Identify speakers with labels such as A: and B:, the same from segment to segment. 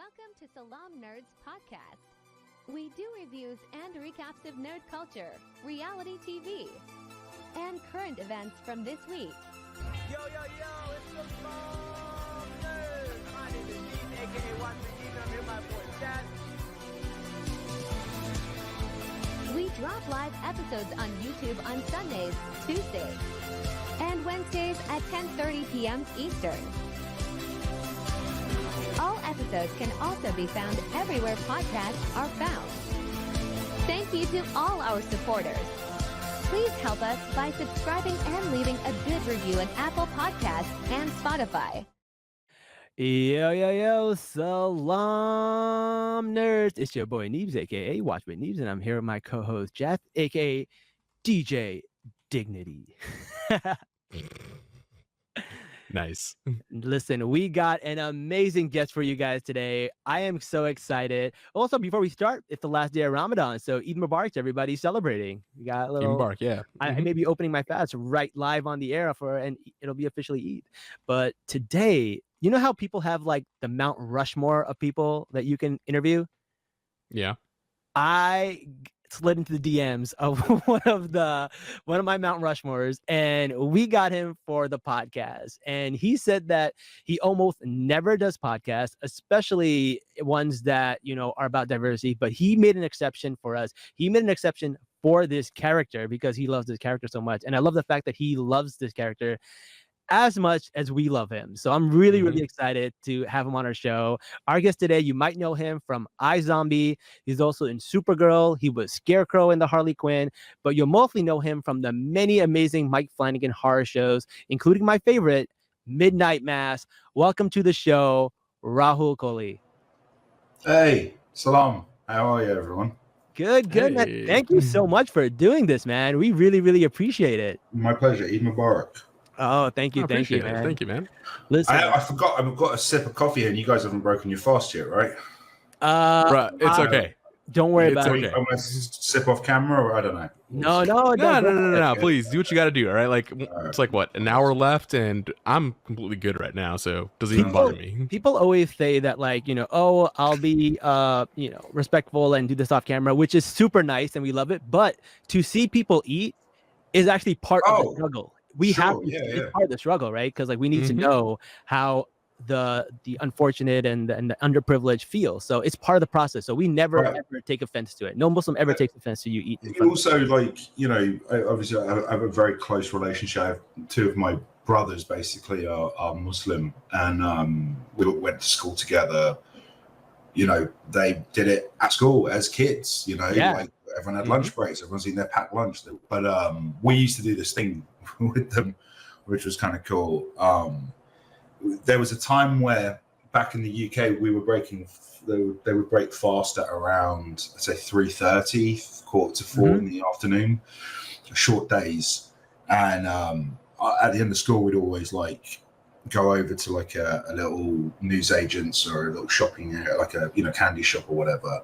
A: Welcome to Salaam Nerds Podcast. We do reviews and recaps of nerd culture, reality TV, and current events from this week.
B: Yo, it's the Salaam Nerds. My name is Dean, aka Watch the Dean. I'm here with my boy Chad.
A: We drop live episodes on YouTube on Sundays, Tuesdays, and Wednesdays at 10:30 p.m. Eastern. All episodes can also be found everywhere podcasts are found. Thank you to all our supporters. Please help us by subscribing and leaving a good review on Apple Podcasts and Spotify.
B: Yo, Salaam Nerds. It's your boy Neebs, aka Watch with Neebs, and I'm here with my co-host Jeff, aka DJ Dignity.
C: Nice.
B: Listen, we got an amazing guest for you guys today. I am so excited. Also, before we start, it's the last day of Ramadan, so Eid Mubarak to everybody celebrating. We got a little
C: Eid Mubarak, yeah.
B: I may be opening my fast right live on the air and it'll be officially Eid. But today, you know how people have like the Mount Rushmore of people that you can interview?
C: Yeah.
B: I slid into the DMs of one of my Mount Rushmores, and we got him for the podcast. And he said that he almost never does podcasts, especially ones that, you know, are about diversity, but he made an exception for us. He made an exception for this character because he loves this character so much. And I love the fact that he loves this character as much as we love him. So I'm really excited to have him on our show. Our guest today, you might know him from iZombie. He's also in Supergirl. He was Scarecrow in the Harley Quinn, but you'll mostly know him from the many amazing Mike Flanagan horror shows, including my favorite, Midnight Mass. Welcome to the show, Rahul Kohli.
D: Hey, Salaam. How are you, everyone?
B: Good,
C: Hey.
B: man. Thank you so much for doing this, man. We really appreciate it.
D: My pleasure. Eid Mubarak.
B: Oh, thank you, man.
C: Thank you, man.
B: Listen,
D: I forgot. I've got a sip of coffee here, and you guys haven't broken your fast yet, right?
C: Right, it's okay.
B: Don't worry
C: It's
B: about
C: okay.
B: it.
D: I'm gonna sip off camera, or I don't know.
C: No. Please do what you got to do. All right, like it's like what, an hour left, and I'm completely good right now, so it doesn't even bother me.
B: People always say that, like, you know, oh, I'll be, you know, respectful and do this off camera, which is super nice, and we love it. But to see people eat is actually part of the struggle. We have to, it's part of the struggle, right? Because like we need to know how the unfortunate and the underprivileged feel. So it's part of the process. So we never ever take offense to it. No Muslim ever takes offense to you eating.
D: Also, like, you know, obviously I have a very close relationship. Two of my brothers basically are Muslim, and we all went to school together. You know, they did it at school as kids. You know, like everyone had lunch breaks. Everyone's eating their packed lunch. But we used to do this thing with them, which was kind of cool. There was a time where back in the UK we were breaking. They would break fast at around, I'd say 3:30, quarter to 4 in the afternoon. Short days, and at the end of school we'd always like go over to like a little newsagent's or a little shopping area, like a candy shop or whatever.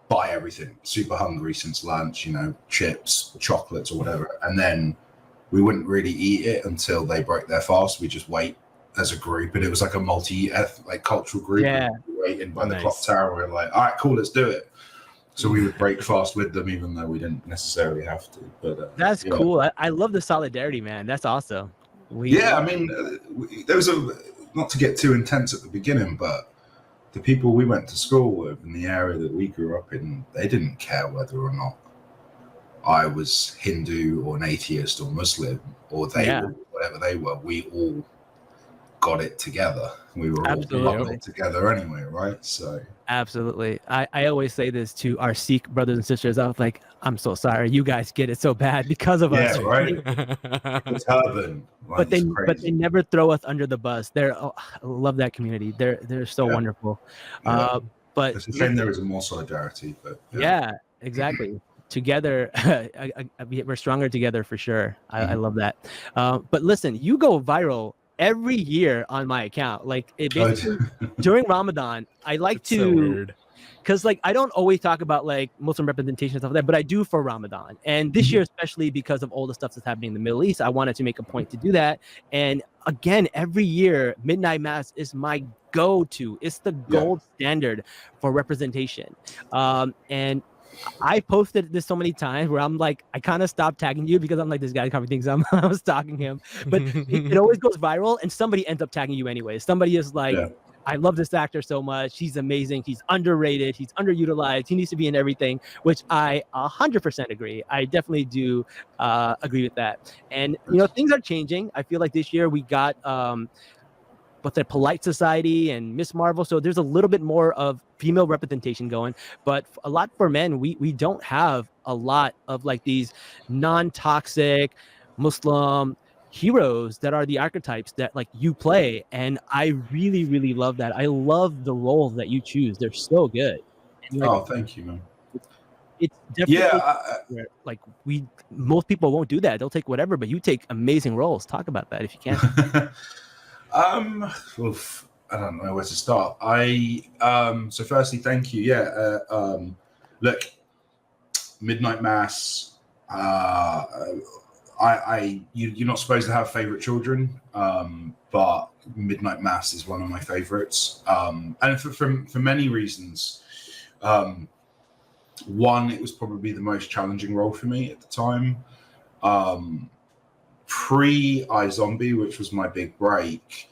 D: Buy everything. Super hungry since lunch, you know, chips, chocolates or whatever, and then we wouldn't really eat it until they broke their fast. We just wait as a group, and it was like a multi-ethnic, cultural group.
B: Yeah,
D: waiting by the clock tower. We're like, all right, cool, let's do it. So we would break fast with them, even though we didn't necessarily have to. But
B: that's cool. I love the solidarity, man. That's awesome.
D: I mean, there was not to get too intense at the beginning, but the people we went to school with in the area that we grew up in, they didn't care whether or not I was Hindu or an atheist or Muslim or they were whatever they were. We all got it together. We were all bundled together anyway, right? So
B: absolutely. I always say this to our Sikh brothers and sisters. I was like, I'm so sorry. You guys get it so bad because of us.
D: Yeah, right. The turban.
B: But they never throw us under the bus. I love that community. They're so wonderful.
D: Yeah.
B: But
D: it's a shame there isn't more solidarity. But
B: yeah exactly. Together, we're stronger together for sure. I love that. But listen, you go viral every year on my account. Like it basically during Ramadan, I like to because like I don't always talk about like Muslim representation and stuff like that, but I do for Ramadan. And this year, especially because of all the stuff that's happening in the Middle East, I wanted to make a point to do that. And again, every year, midnight mass is my go-to. It's the gold standard for representation. And I posted this so many times where I'm like, I kind of stopped tagging you because I'm like, this guy probably thinks I was stalking him. But it always goes viral, and somebody ends up tagging you anyway. Somebody is like, I love this actor so much. He's amazing. He's underrated. He's underutilized. He needs to be in everything, which I 100% agree. I definitely do agree with that. And, you know, things are changing. I feel like this year we got what's that, Polite Society and Miss Marvel. So there's a little bit more of female representation going, but a lot for men, we don't have a lot of like these non-toxic Muslim heroes that are the archetypes that like you play. And I really, really love that. I love the roles that you choose. They're so good. And, like,
D: thank you, man.
B: It's definitely where, like most people won't do that. They'll take whatever, but you take amazing roles. Talk about that if you can.
D: Oof, I don't know where to start. So firstly, thank you. Look, Midnight Mass. You're not supposed to have favorite children, but Midnight Mass is one of my favorites, and for many reasons. One, it was probably the most challenging role for me at the time. Pre iZombie, which was my big break,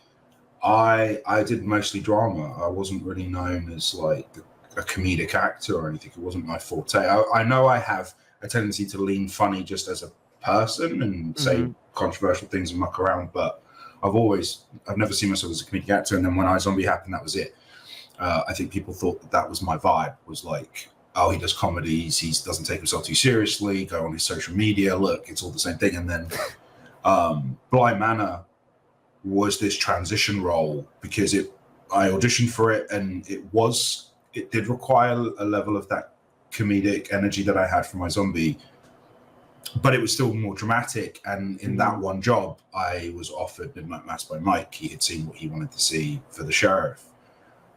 D: I did mostly drama. I wasn't really known as like a comedic actor or anything. It wasn't my forte. I know I have a tendency to lean funny just as a person and say controversial things and muck around, but I've never seen myself as a comedic actor. And then when iZombie happened, that was it. I think people thought that was my vibe, was like, oh, he does comedies, he doesn't take himself too seriously, go on his social media, look, it's all the same thing. And then Bly Manor was this transition role because I auditioned for it, and it did require a level of that comedic energy that I had from iZombie, but it was still more dramatic. And in that one job, I was offered Midnight Mass by Mike. He had seen what he wanted to see for the sheriff.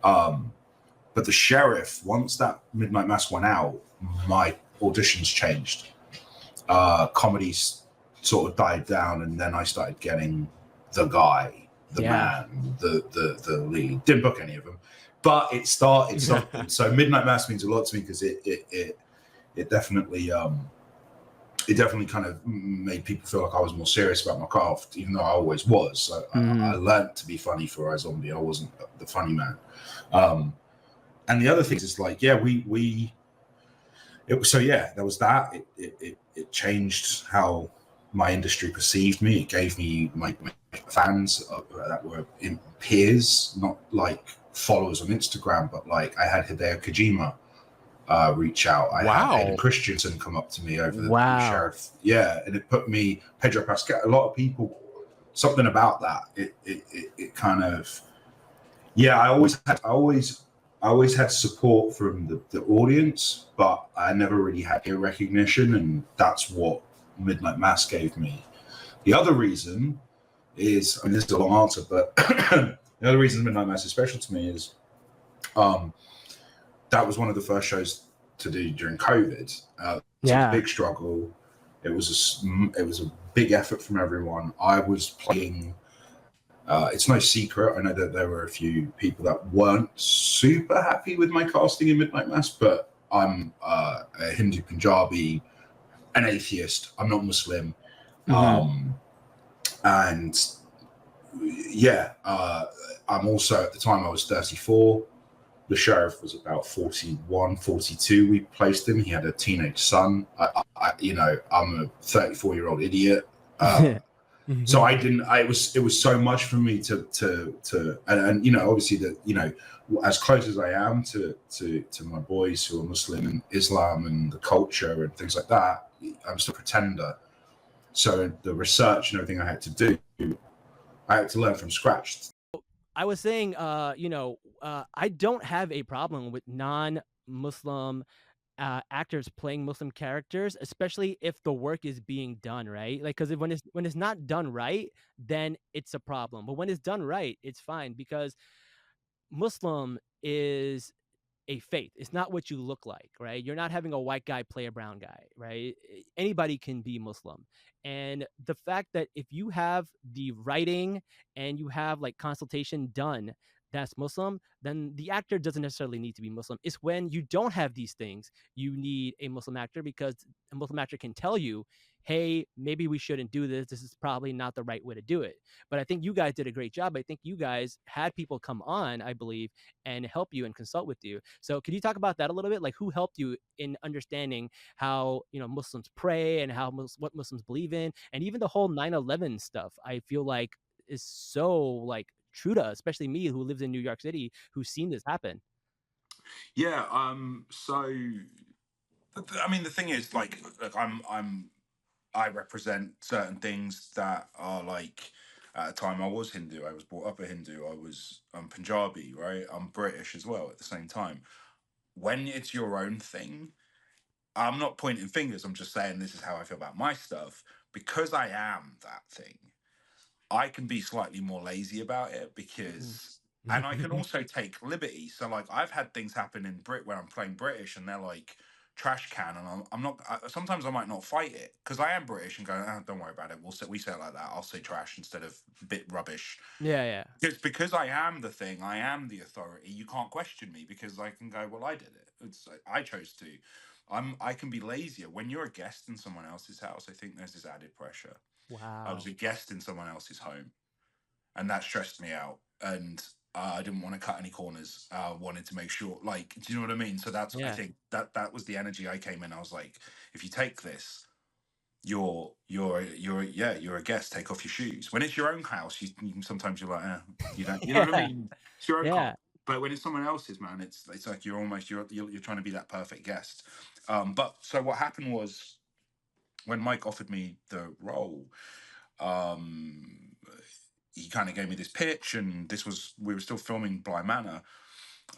D: But the sheriff, once that Midnight Mass went out, my auditions changed. Comedies sort of died down, and then I started getting the guy, the man, the lead. Didn't book any of them, but it started something. So Midnight Mass means a lot to me because it definitely kind of made people feel like I was more serious about my craft, even though I always was. So I learned to be funny for iZombie. I wasn't the funny man. And the other thing is like, there was that. It changed how my industry perceived me. It gave me my fans that were in peers, not like followers on Instagram, but like I had Hideo Kojima reach out. I had Hayden Christensen come up to me over the sheriff. Yeah, and it put me, Pedro Pascal, a lot of people, something about that. It kind of, I always had support from the audience, but I never really had ear recognition, and that's what Midnight Mass gave me. The other reason is, this is a long answer, but the other reason Midnight Mass is special to me is that was one of the first shows to do during COVID. It was a big struggle. It was a big effort from everyone. I was playing. It's no secret. I know that there were a few people that weren't super happy with my casting in Midnight Mass, but I'm a Hindu Punjabi, an atheist. I'm not Muslim. And I'm also, at the time I was 34. The sheriff was about 41, 42. We placed him. He had a teenage son. I'm a 34-year-old idiot. So I didn't. It was so much for me to obviously that as close as I am to my boys who are Muslim and Islam and the culture and things like that, I'm still a pretender. So the research and everything I had to do, I had to learn from scratch.
B: I was saying, I don't have a problem with non-Muslim actors playing Muslim characters, especially if the work is being done right. Like, because when it's not done right, then it's a problem. But when it's done right, it's fine, because Muslim is a faith. It's not what you look like, right? You're not having a white guy play a brown guy, right? Anybody can be Muslim. And the fact that if you have the writing and you have like consultation done that's Muslim, then the actor doesn't necessarily need to be Muslim. It's when you don't have these things, you need a Muslim actor, because a Muslim actor can tell you, hey, maybe we shouldn't do this. This is probably not the right way to do it. But I think you guys did a great job. I think you guys had people come on, I believe, and help you and consult with you. So could you talk about that a little bit? Like, who helped you in understanding how, Muslims pray and what Muslims believe in, and even the whole 9/11 stuff? I feel like is so like true to us, especially me who lives in New York City, who's seen this happen.
E: Yeah. So, I mean, the thing is, like, I represent certain things that are like. At the time, I was Hindu. I was brought up a Hindu. I'm Punjabi, right? I'm British as well. At the same time, when it's your own thing, I'm not pointing fingers. I'm just saying this is how I feel about my stuff. Because I am that thing, I can be slightly more lazy about it because, and I can also take liberty. So, like, I've had things happen in where I'm playing British and they're like trash can, and I'm not. Sometimes I might not fight it because I am British and go, don't worry about it. We say it like that. I'll say trash instead of bit rubbish.
B: Yeah.
E: It's because I am the thing. I am the authority. You can't question me because I can go, well, I did it. I chose to. I can be lazier when you're a guest in someone else's house. I think there's this added pressure.
B: Wow.
E: I was a guest in someone else's home, and that stressed me out. And I didn't want to cut any corners. I wanted to make sure, like, do you know what I mean? So I think that was the energy I came in. I was like, if you take this, you're a guest. Take off your shoes. When it's your own house, you can sometimes you're like, you don't, you know what I mean? It's your own car. But when it's someone else's, man, it's like you're trying to be that perfect guest. But so what happened was when Mike offered me the role, he kind of gave me this pitch, and we were still filming Bly Manor,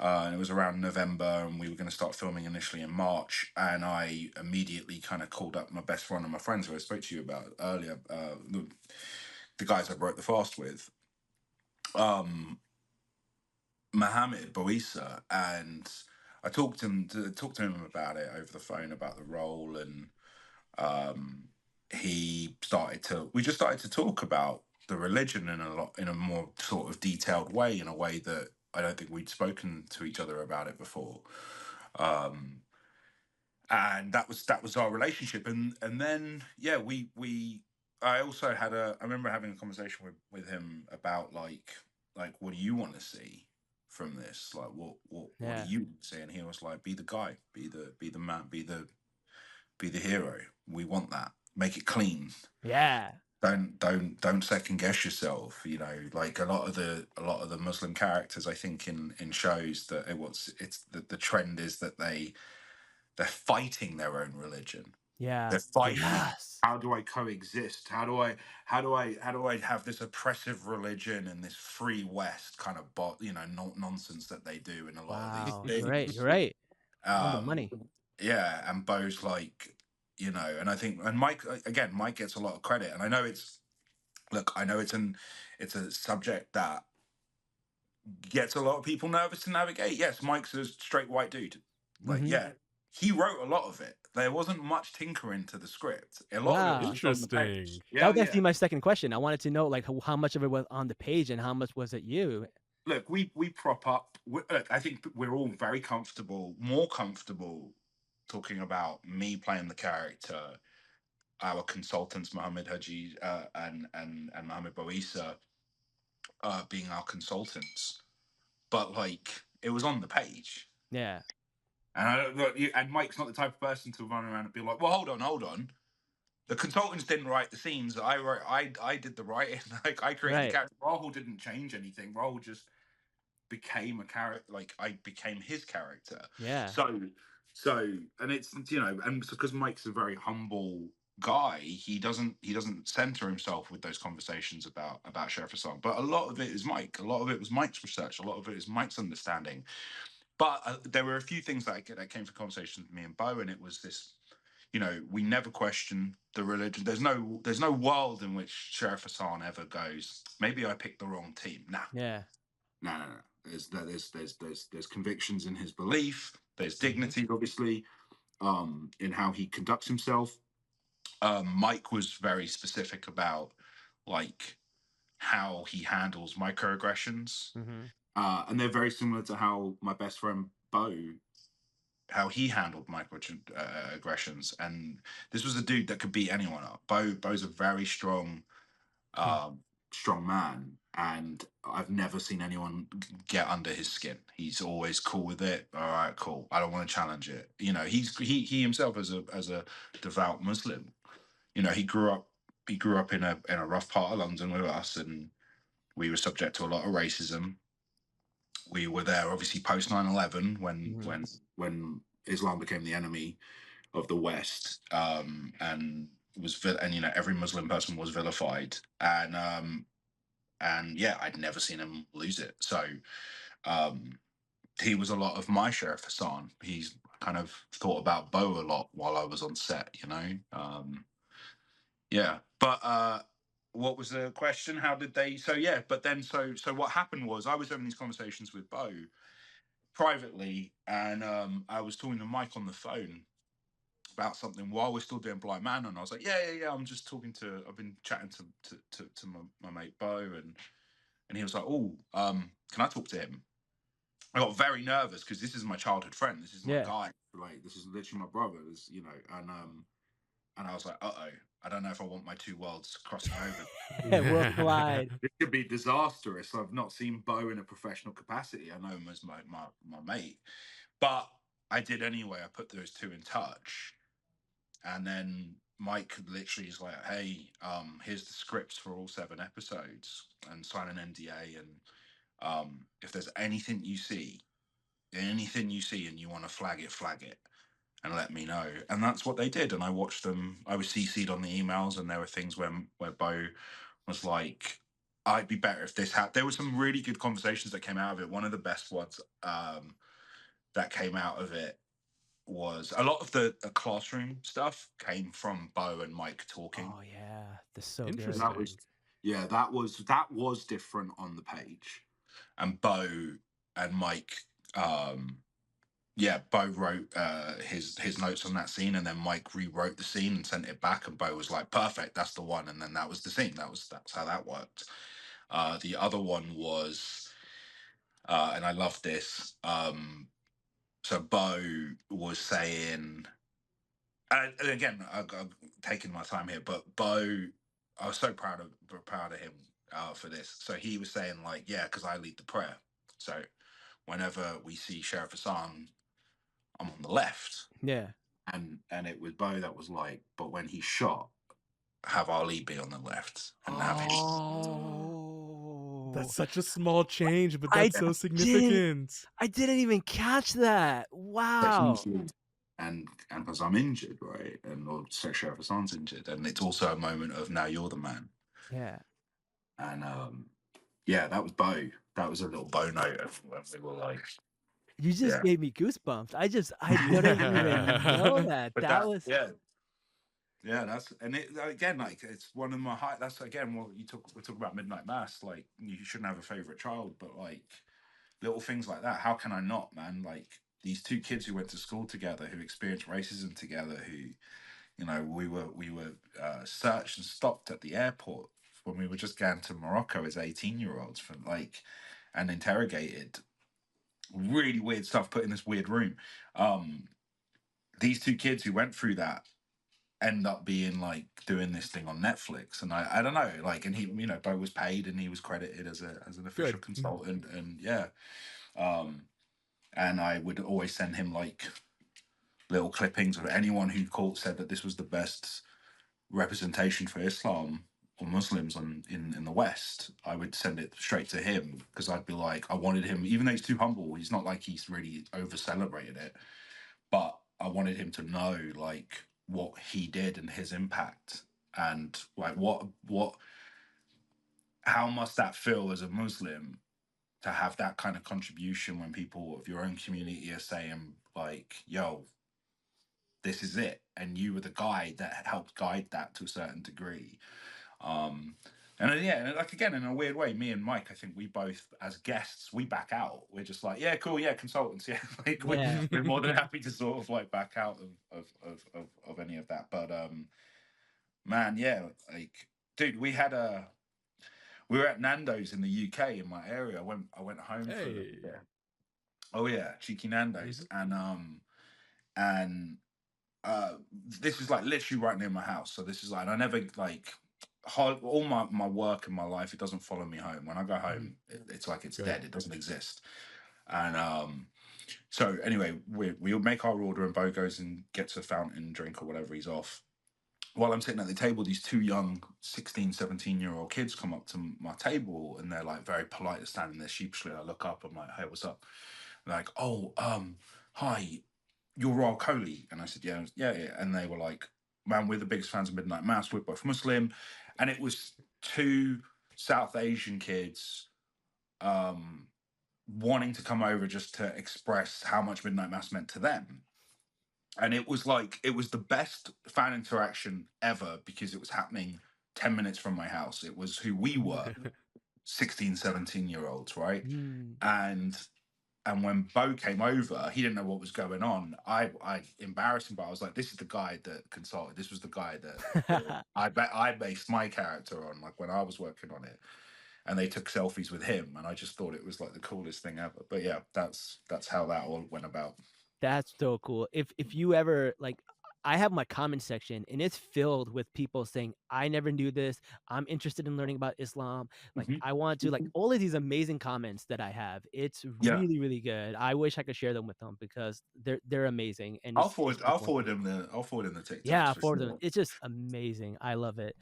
E: and it was around November, and we were going to start filming initially in March. And I immediately kind of called up my best friend and my friends who I spoke to you about earlier, the guys I broke the fast with, Mohammed Bouissa, and I talked to him about it over the phone about the role, and we just started to talk about the religion in a more sort of detailed way, in a way that I don't think we'd spoken to each other about it before. And that was our relationship. And then, yeah, I also I remember having a conversation with him about like, what do you want to see from this? Like, what do you see? And he was like, be the guy, be the man, be the hero. We want that. Make it clean.
B: Yeah.
E: Don't second guess yourself. Like a lot of the Muslim characters, I think in shows that the trend is that they're fighting their own religion.
B: Yeah.
E: They're fighting.
B: Yes.
E: How do I coexist? How do I have this oppressive religion and this free West kind of nonsense that they do in a lot of these things.
B: You're right. On the money.
E: Yeah, and Bo's like, and I think, and Mike gets a lot of credit, and I know it's a subject that gets a lot of people nervous to navigate. Yes, Mike's a straight white dude. Like, he wrote a lot of it. There wasn't much tinkering to the script. A lot of it was
C: interesting.
E: Yeah,
B: that was actually my second question. I wanted to know like how much of it was on the page and how much was it you?
E: Look, we prop up. Look, I think we're all very comfortable, more comfortable talking about me playing the character, our consultants Mohammed Haji and Mohammed Bouissa being our consultants, but like it was on the page.
B: Yeah.
E: And Mike's not the type of person to run around and be like, well, hold on. The consultants didn't write the scenes that I wrote. I did the writing. Like I created the character. Rahul didn't change anything. Rahul just became a character. Like I became his character.
B: Yeah.
E: So, and it's and because Mike's a very humble guy, he doesn't center himself with those conversations about Sheriff Hassan. But a lot of it is Mike. A lot of it was Mike's research. A lot of it is Mike's understanding. But there were a few things that came from conversations with me and Bo, and it was this. We never question the religion. There's no world in which Sheriff Hassan ever goes, maybe I picked the wrong team. Nah.
B: Yeah.
E: No. There's convictions in his belief. There's dignity, obviously, in how he conducts himself. Mike was very specific about like how he handles microaggressions, and they're very similar to how my best friend Bo, how he handled microaggressions. And this was a dude that could beat anyone up. Bo's a very strong, strong man, and I've never seen anyone get under his skin. He's always cool with it. All right, cool. I don't want to challenge it. You know, he himself as a devout Muslim. You know, he grew up in a rough part of London with us, and we were subject to a lot of racism. We were there obviously post 9/11 when Islam became the enemy of the West, and and you know, every Muslim person was vilified, and yeah, I'd never seen him lose it. So he was a lot of my Sheriff Hassan. He's kind of thought about Bo a lot while I was on set, you know. Yeah, but what was the question? How did they? So yeah, but then so what happened was I was having these conversations with Bo privately, and I was talking to Mike on the phone about something while we're still doing Blind Man, and I was like, yeah. I'm just talking to. I've been chatting to my mate Bo, and he was like, oh, can I talk to him? I got very nervous because this is my childhood friend. This is my guy. Like, this is literally my brother. This, you know, and I was like, uh-oh, I don't know if I want my two worlds crossing over.
B: We'll collide.
E: It could be disastrous. I've not seen Bo in a professional capacity. I know him as my mate, but I did anyway. I put those two in touch, and then Mike literally is like, "Hey, here's the scripts for all 7 episodes, and sign an NDA. And if there's anything you see, and you want to flag it, and let me know." And that's what they did. And I watched them. I was CC'd on the emails, and there were things where Bo was like, I'd be better if this had. There were some really good conversations that came out of it. One of the best ones that came out of it was a lot of the classroom stuff came from Bo and Mike talking.
B: Oh yeah, that's so good.
C: Interesting.
E: That was different on the page. And Bo and Mike, Bo wrote his notes on that scene, and then Mike rewrote the scene and sent it back, and Bo was like, perfect, that's the one. And then that was the scene. That's how that worked. The other one was, and I love this. So Bo was saying, and again, I'm taking my time here, but Bo, I was so proud of him for this. So he was saying like, yeah, because I lead the prayer. So whenever we see Sheriff Hassan, I'm on the left.
B: Yeah.
E: And it was Bo that was like, but when he shot, have Ali be on the left and have him.
C: That's such a small change, but that's so significant.
B: I didn't even catch that. Wow.
E: And because I'm injured, right? And or Sheriff Hassan's injured. And it's also a moment of now you're the man.
B: Yeah.
E: And that was Bo. That was a little Bo note when we were like,
B: you just gave me goosebumps. I didn't even know that.
E: But
B: that was
E: that's, and it again, like, it's one of my that's again what we're talking about Midnight Mass. Like, you shouldn't have a favorite child, but like little things like that, how can I not, man? Like, these two kids who went to school together, who experienced racism together, who, you know, we were searched and stopped at the airport when we were just going to Morocco as 18-year-olds for like, and interrogated. Really weird stuff put in this weird room. These two kids who went through that end up being like doing this thing on Netflix, and I don't know, like, and he, you know, Bo was paid and he was credited as an official consultant, and and I would always send him like little clippings of anyone who said that this was the best representation for Islam or Muslims in the West. I would send it straight to him because I'd be like, I wanted him, even though he's too humble, he's not like he's really over celebrated it, but I wanted him to know like what he did and his impact, and like how must that feel as a Muslim to have that kind of contribution when people of your own community are saying like, yo, this is it, and you were the guy that helped guide that to a certain degree. And yeah, and like again, in a weird way, me and Mike, I think we both, as guests, we back out. We're just like, yeah, cool, yeah, consultants, yeah. Like
B: Yeah.
E: we're more than happy to sort of like back out of any of that. But man, yeah, like dude, we were at Nando's in the UK in my area. I went home for
C: Hey.
E: yeah. Oh yeah, cheeky Nando's, and this is like literally right near my house. So this is like, and I never like all my work and my life, it doesn't follow me home. When I go home, it's like it's
C: Good.
E: dead. It doesn't exist. And so anyway, we'll make our order, and Bo goes and gets a fountain drink or whatever he's off. While I'm sitting at the table, these two young 16, 17-year-old kids come up to my table, and they're like very polite, standing there sheepishly. I look up, I'm like, hey, what's up? They're like, oh, hi, you're Rahul Kohli. And I said, yeah, yeah, yeah. And they were like, man, we're the biggest fans of Midnight Mass. We're both Muslim. And it was two South Asian kids wanting to come over just to express how much Midnight Mass meant to them. And it was like, it was the best fan interaction ever because it was happening 10 minutes from my house. It was who we were, 16, 17-year-olds, right?
B: Mm.
E: And when Bo came over, he didn't know what was going on. I embarrassed him, but I was like, "This is the guy that consulted. This was the guy that I based my character on, like when I was working on it." And they took selfies with him, and I just thought it was like the coolest thing ever. But yeah, that's how that all went about.
B: That's so cool. If you ever like, I have my comment section and it's filled with people saying, I never knew this. I'm interested in learning about Islam. Like,
E: Mhm.
B: I want to, like, all of these amazing comments that I have. It's
E: Yeah,
B: really, really good. I wish I could share them with them because they're amazing. And
E: I'll
B: it's
E: forward
B: just
E: I'll
B: one
E: forward
B: thing.
E: him the TikToks
B: Yeah,
E: for
B: for them.
E: sure.
B: It's just amazing. I love it.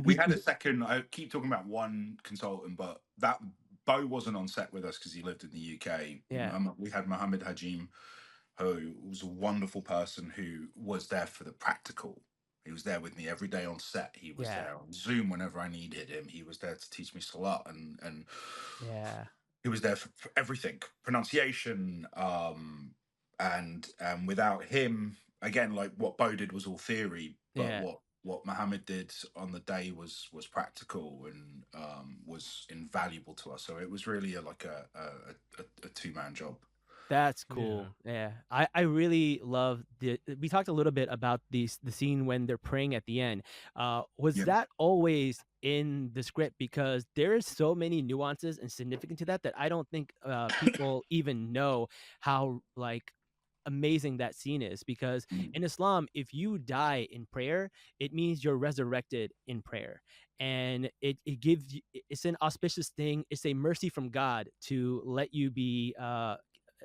E: We had a second. I keep talking about one consultant, but that Bo wasn't on set with us because he lived in the UK.
B: Yeah,
E: We had Mohammed Hajim, who was a wonderful person who was there for the practical. He was there with me every day on set. He was
B: yeah,
E: there on Zoom whenever I needed him. He was there to teach me Salat, and
B: yeah,
E: he was there for everything, pronunciation, and without him, again, like what Bo did was all theory, but
B: yeah.
E: what Mohammed did on the day was practical and was invaluable to us. So it was really like a two-man job.
B: That's
C: Yeah.
B: cool. Yeah. I really love we talked a little bit about the scene when they're praying at the end. Was
E: Yeah.
B: that always in the script? Because there is so many nuances and significance to that that I don't think people even know how like amazing that scene is, because
E: Mm.
B: in Islam, if you die in prayer, it means you're resurrected in prayer. And it gives you, it's an auspicious thing. It's a mercy from God to let you be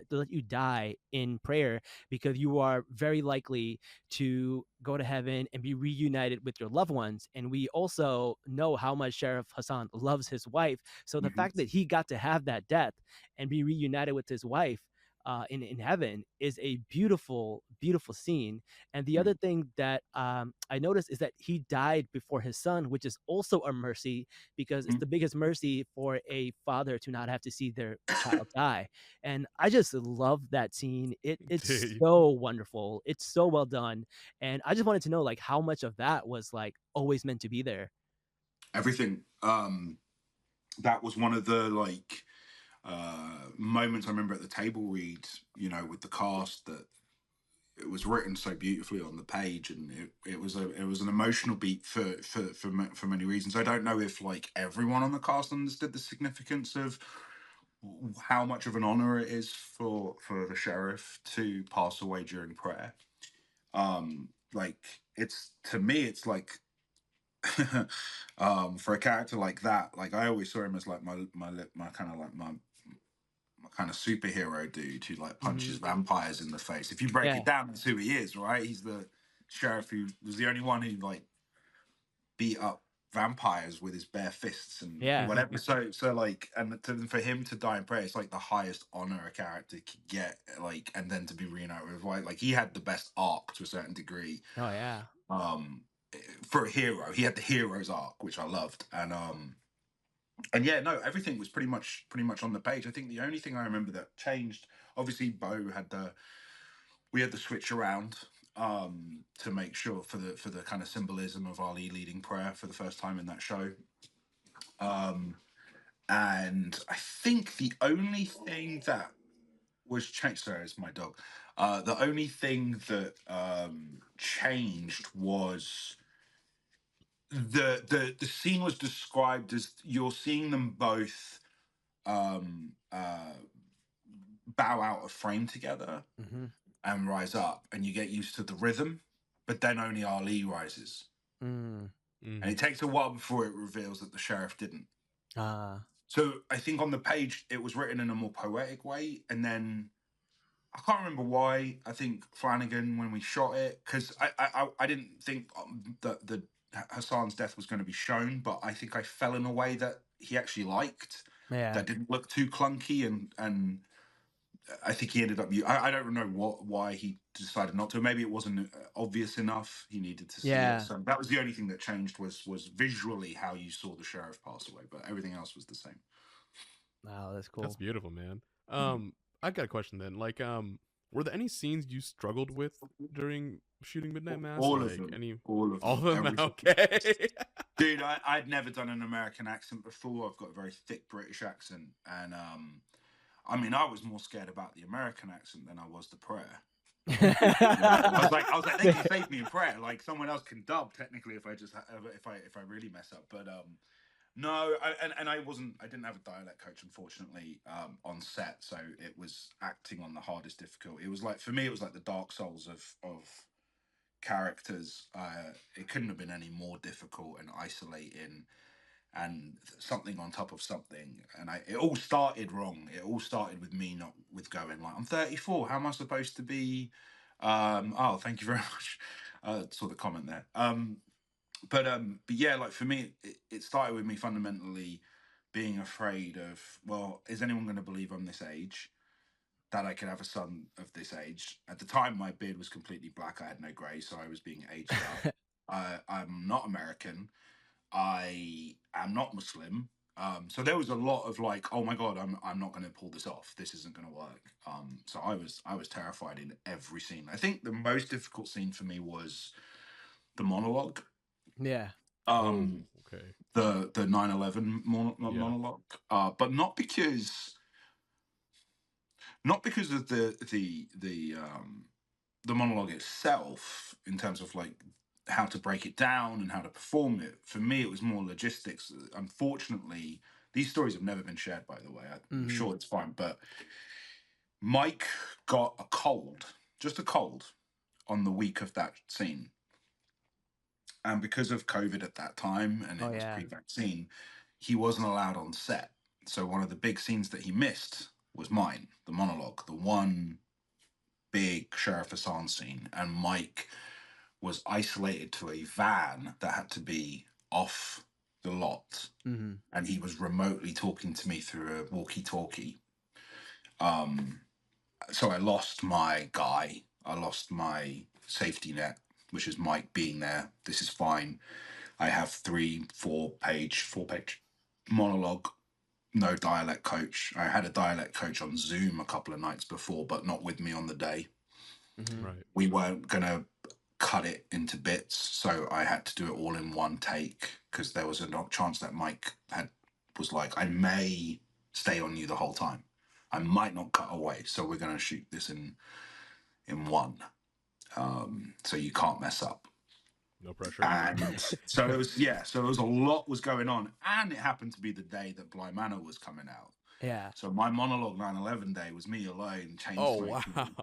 B: to let you die in prayer, because you are very likely to go to heaven and be reunited with your loved ones. And we also know how much Sheriff Hassan loves his wife. So the
E: Mhm.
B: fact that he got to have that death and be reunited with his wife in heaven is a beautiful, beautiful scene. And the other thing that I noticed is that he died before his son, which is also a mercy, because it's
E: Mhm.
B: the biggest mercy for a father to not have to see their child die. And I just love that scene. It's
C: Dude.
B: so wonderful. It's so well done. And I just wanted to know, like, how much of that was like always meant to be there.
E: Everything. That was one of the like moments I remember at the table read, with the cast, that it was written so beautifully on the page, and it was an emotional beat for many reasons. I don't know if like everyone on the cast understood the significance of how much of an honor it is for the sheriff to pass away during prayer. Like, it's, to me, it's like for a character like that, like I always saw him as like my kind of like my kind of superhero dude who like punches
B: Mhm.
E: vampires in the face. If you break
B: Yeah,
E: it down, that's who he is, right? He's the sheriff who was the only one who like beat up vampires with his bare fists and
B: yeah,
E: whatever. So like, and for him to die in prayer, it's like the highest honor a character could get. Like, and then to be reunited with his wife, like he had the best arc to a certain degree.
B: oh yeah,
E: Um, for a hero, he had the hero's arc, which I loved, and yeah, no, everything was pretty much on the page. I think the only thing I remember that changed, obviously, we had the switch around to make sure for the kind of symbolism of Ali leading prayer for the first time in that show. And I think the only thing that was changed. Sorry, it's my dog. The only thing that changed was the scene was described as you're seeing them both um, uh, bow out of frame together
B: Mm-hmm.
E: and rise up, and you get used to the rhythm. But then only Ali rises, and it takes a while before it reveals that the sheriff didn't. So I think on the page it was written in a more poetic way, and then I can't remember why. I think Flanagan, when we shot it, because I didn't think that the Hassan's death was going to be shown, but I think I fell in a way that he actually liked.
B: Yeah.
E: That didn't look too clunky, and I think he ended up. I don't know why he decided not to. Maybe it wasn't obvious enough. He needed to see
B: Yeah.
E: it. So that was the only thing that changed was visually how you saw the sheriff pass away, but everything else was the same.
B: Wow, that's cool.
C: That's beautiful, man. I got a question then. Like, were there any scenes you struggled with during shooting Midnight Mass?
E: All
C: like
E: of them.
C: Any?
E: All of them.
C: All of them.
E: Everything.
C: Okay.
E: Dude, I'd never done an American accent before. I've got a very thick British accent, and I mean, I was more scared about the American accent than I was the prayer. I was like, they can save me in prayer. Like someone else can dub technically if I just if I really mess up. But no, I didn't have a dialect coach unfortunately on set, so it was acting on the hardest difficulty. It was like for me, it was like the Dark Souls of characters. It couldn't have been any more difficult and isolating, and something on top of something. And it all started wrong. It all started with me not with going like, I'm 34. How am I supposed to be? Oh, thank you very much. Saw the comment there. But yeah, like for me, it started with me fundamentally being afraid of, well, is anyone going to believe I'm this age? That I could have a son of this age. At the time, my beard was completely black. I had no grey, so I was being aged up. I'm not American. I am not Muslim. So there was a lot of like, oh my god, I'm not going to pull this off. This isn't going to work. So I was terrified in every scene. I think the most difficult scene for me was the monologue.
B: Yeah.
C: Okay.
E: The 9/11 monologue. But not because of the monologue itself in terms of like how to break it down and how to perform it. For me, it was more logistics. Unfortunately, these stories have never been shared, by the way. I'm sure it's fine, but Mike got a cold, just a cold, on the week of that scene. And because of COVID at that time, and it was pre-vaccine, he wasn't allowed on set. So one of the big scenes that he missed was mine, the monologue, the one big Sheriff Hassan scene. And Mike was isolated to a van that had to be off the lot. And he was remotely talking to me through a walkie-talkie. So I lost my guy. I lost my safety net, which is Mike being there. This is fine. I have 4-page monologue, no dialect coach. I had a dialect coach on Zoom a couple of nights before, but not with me on the day.
C: Right.
E: We weren't going to cut it into bits, so I had to do it all in one take because there was a chance that Mike was like, I may stay on you the whole time. I might not cut away, so we're going to shoot this in one. So you can't mess up.
C: No pressure.
E: And so it was, so there was a lot was going on, and it happened to be the day that Bly Manor was coming out.
B: Yeah.
E: So my monologue 9/11 day was me alone, chain smoking.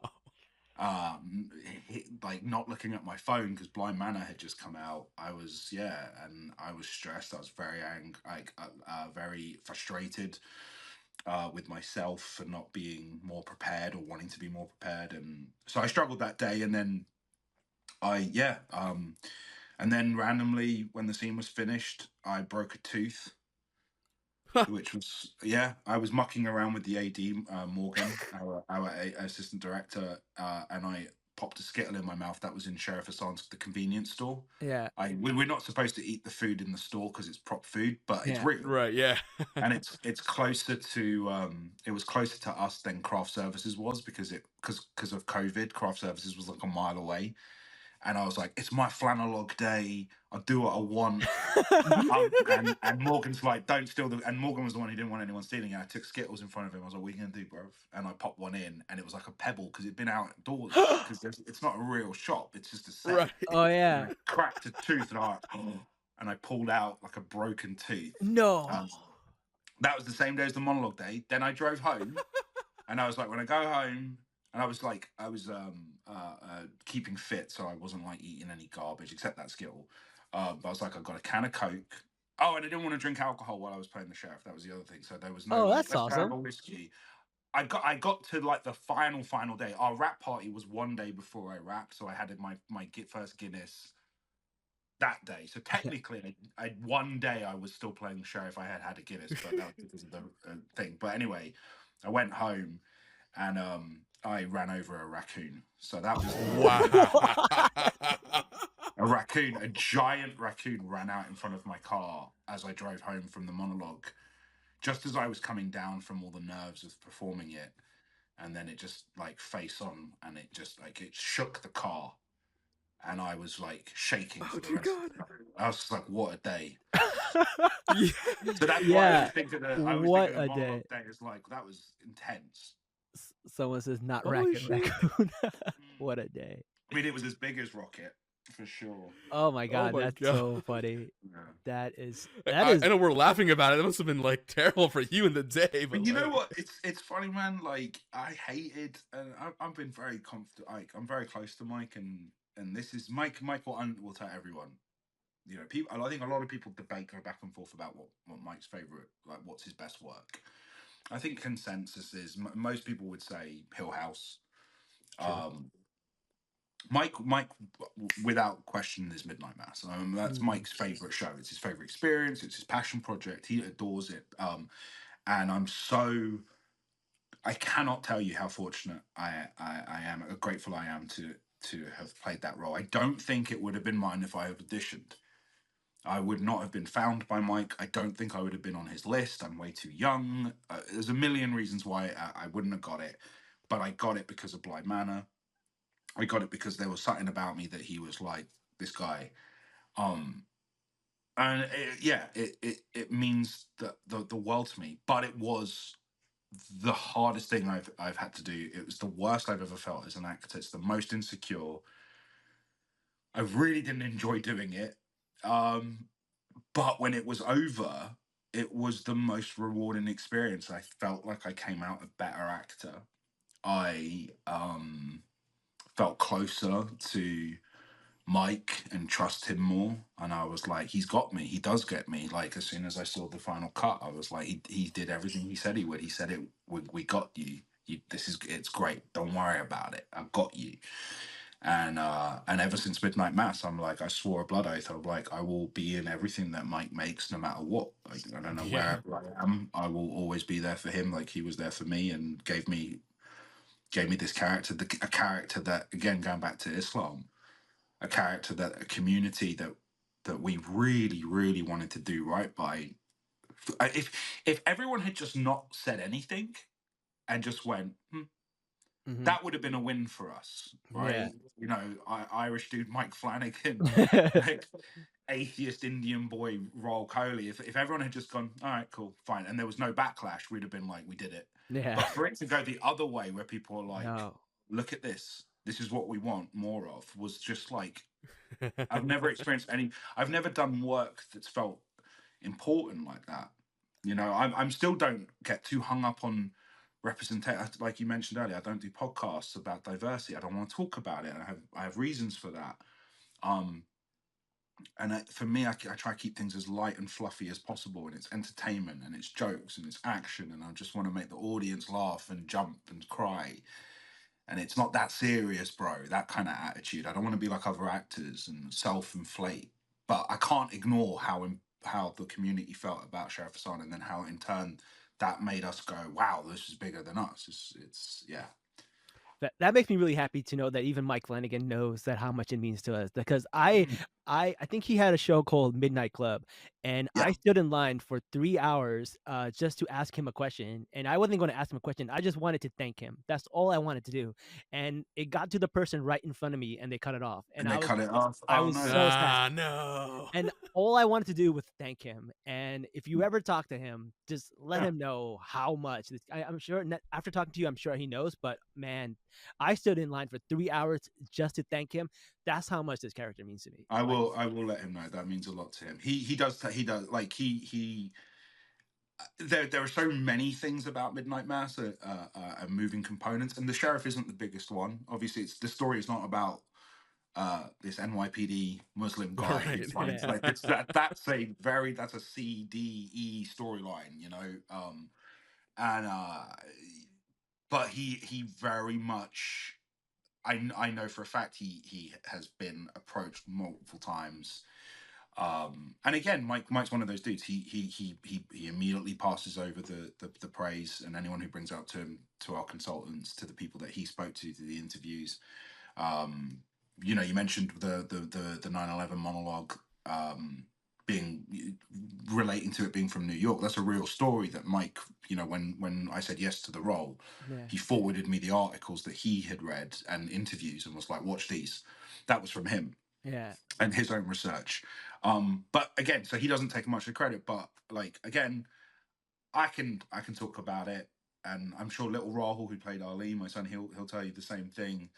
E: Like not looking at my phone because Blind Manor had just come out. I was and I was stressed. I was very very frustrated with myself for not being more prepared or wanting to be more prepared, and so I struggled that day. And then and then randomly when the scene was finished, I broke a tooth. Which was I was mucking around with the AD Morgan, our assistant director, and I popped a Skittle in my mouth that was in Sheriff Hassan's the convenience store.
B: Yeah,
E: we're not supposed to eat the food in the store because it's prop food, but it's real,
C: right? Yeah,
E: and it's closer to it was closer to us than craft services was because of COVID. Craft services was like a mile away. and I was like, it's my flannelog day. I'll do what I want. And Morgan's like, don't steal the. And Morgan was the one who didn't want anyone stealing it. I took Skittles in front of him. I was like, what are you gonna do, bro? And I popped one in, and it was like a pebble because it'd been outdoors. Because it's not a real shop; it's just a set.
C: Right.
B: Oh yeah.
E: And I cracked a tooth, and I pulled out like a broken tooth.
B: No.
E: That was the same day as the monologue day. Then I drove home, and I was like, when I go home. And I was keeping fit, so I wasn't like eating any garbage except that Skittle. But I was like, I got a can of Coke. Oh, and I didn't want to drink alcohol while I was playing the sheriff. That was the other thing. So there was no.
B: Oh,
E: like,
B: that's
E: let's have
B: awesome.
E: a whiskey. I got to like the final day. Our rap party was one day before I rapped, so I had my first Guinness that day. So technically, one day I was still playing the sheriff. I had a Guinness, but that was because of the thing. But anyway, I went home and I ran over a raccoon. So that was
C: Wow.
E: a giant raccoon ran out in front of my car as I drove home from the monologue, just as I was coming down from all the nerves of performing it. And then it just like face on, and it just like it shook the car, and I was like shaking for the rest of the day. I was just like, what a day. So that's why I was thinking that
B: What a
E: monologue
B: day.
E: day is like, that was intense.
B: Someone says not
C: Holy
B: raccoon. What a day.
E: I mean, it was as big as Rocket, for sure.
B: Oh my god,
C: my
B: that's
C: God.
B: so funny.
E: Yeah.
B: That is
C: I know we're laughing about it. That must have been like terrible for you in the day.
E: But you know what? It's funny, man. Like I hated, and I've been very confident. Like I'm very close to Mike, and this is Mike. Mike will tell everyone. You know, people. I think a lot of people debate, go back and forth about what Mike's favorite, like what's his best work. I think consensus is most people would say Hill House. Mike, without question, is Midnight Mass. That's Mike's favorite show. It's his favorite experience. It's his passion project. He adores it. And I cannot tell you how fortunate I am, grateful I am to have played that role. I don't think it would have been mine if I had auditioned. I would not have been found by Mike. I don't think I would have been on his list. I'm way too young. There's a million reasons why I wouldn't have got it, but I got it because of Bly Manor. I got it because there was something about me that he was like, this guy. And it means the world to me. But it was the hardest thing I've had to do. It was the worst I've ever felt as an actor. It's the most insecure. I really didn't enjoy doing it. But when it was over, it was the most rewarding experience. I felt like I came out a better actor. I felt closer to Mike and trust him more, and I was like, he's got me. He does get me. Like as soon as I saw the final cut, I was like, he did everything he said he would. He said it. We got you. It's great. Don't worry about it. I've got you. And ever since Midnight Mass, I'm like, I swore a blood oath. I'm like, I will be in everything that Mike makes, no matter what. Like, I don't know where I am. I will always be there for him, like he was there for me, and gave me this character, a character that, again, going back to Islam, a character that a community that we really, really wanted to do right by. If everyone had just not said anything and just went, that would have been a win for us, right?
B: Yeah.
E: You know, Irish dude Mike Flanagan, like, atheist Indian boy Rahul Kohli. If everyone had just gone, all right, cool, fine, and there was no backlash, we'd have been like, we did it.
B: Yeah.
E: But for it to go the other way, where people are like,
B: No.
E: look at this is what we want more of, was just like, I've never experienced I've never done work that's felt important like that. You know, I'm still don't get too hung up on representation. Like you mentioned earlier, I don't do podcasts about diversity. I don't want to talk about it. I have reasons for that. And for me, I try to keep things as light and fluffy as possible, and it's entertainment and it's jokes and it's action, and I just want to make the audience laugh and jump and cry. And it's not that serious, bro, that kind of attitude. I don't want to be like other actors and self-inflate, but I can't ignore how the community felt about Sheriff Hassan, and then how in turn that made us go, wow, this is bigger than us. It's yeah.
B: That makes me really happy to know that even Mike Flanagan knows that how much it means to us, because I think he had a show called Midnight Club, And
E: Yeah.
B: I stood in line for 3 hours, just to ask him a question, and I wasn't gonna ask him a question, I just wanted to thank him. That's all I wanted to do, and it got to the person right in front of me, and they cut it off,
E: And they cut it off.
B: I
E: Oh
B: was
E: no.
B: so sad.
C: Ah, no.
B: And all I wanted to do was thank him, and if you ever talk to him, just let
E: Yeah.
B: him know how much this I'm sure after talking to you, I'm sure he knows, but man, I stood in line for 3 hours just to thank him. That's how much this character means to me.
E: I will let him know. That means a lot to him. He does like he there are so many things about Midnight Mass and moving components, and the sheriff isn't the biggest one. Obviously, the story is not about this NYPD Muslim guy who
C: Right.
E: finds
B: Yeah.
E: like that's a CDE storyline, you know. And but he very much, I know for a fact he has been approached multiple times. And again, Mike's one of those dudes. He immediately passes over the praise, and anyone who brings up to him, to our consultants, to the people that he spoke to the interviews. You know, you mentioned the 9/11 monologue, being relating to it being from New York. That's a real story that Mike, you know, when I said yes to the role,
B: Yeah.
E: he forwarded me the articles that he had read and interviews and was like, watch these. That was from him
B: Yeah.
E: and his own research. But again, so he doesn't take much of the credit, but like, again, I can talk about it, and I'm sure little Rahul, who played Ali, my son, he'll tell you the same thing.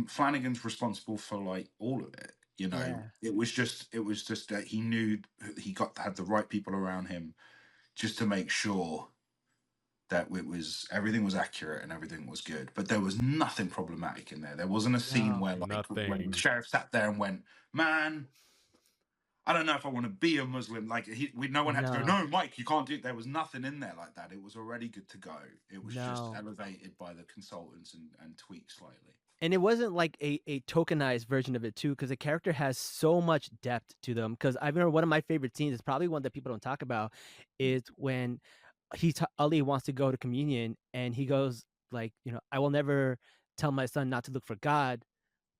E: Flanagan's responsible for like all of it. You know,
B: Yeah.
E: it was just that he knew he had the right people around him just to make sure that everything was accurate and everything was good. But there was nothing problematic in there. There wasn't a scene
B: No.
E: where like when
C: Nothing.
E: the sheriff sat there and went, "Man, I don't know if I want to be a Muslim." Like no one had to go,
B: No.
E: "No, Mike, you can't do it." There was nothing in there like that. It was already good to go. It was just
B: No.
E: elevated by the consultants and tweaked slightly.
B: And it wasn't like a tokenized version of it too, because the character has so much depth to them. Because I remember one of my favorite scenes, is probably one that people don't talk about, is when Ali wants to go to communion, and he goes like, you know, I will never tell my son not to look for God,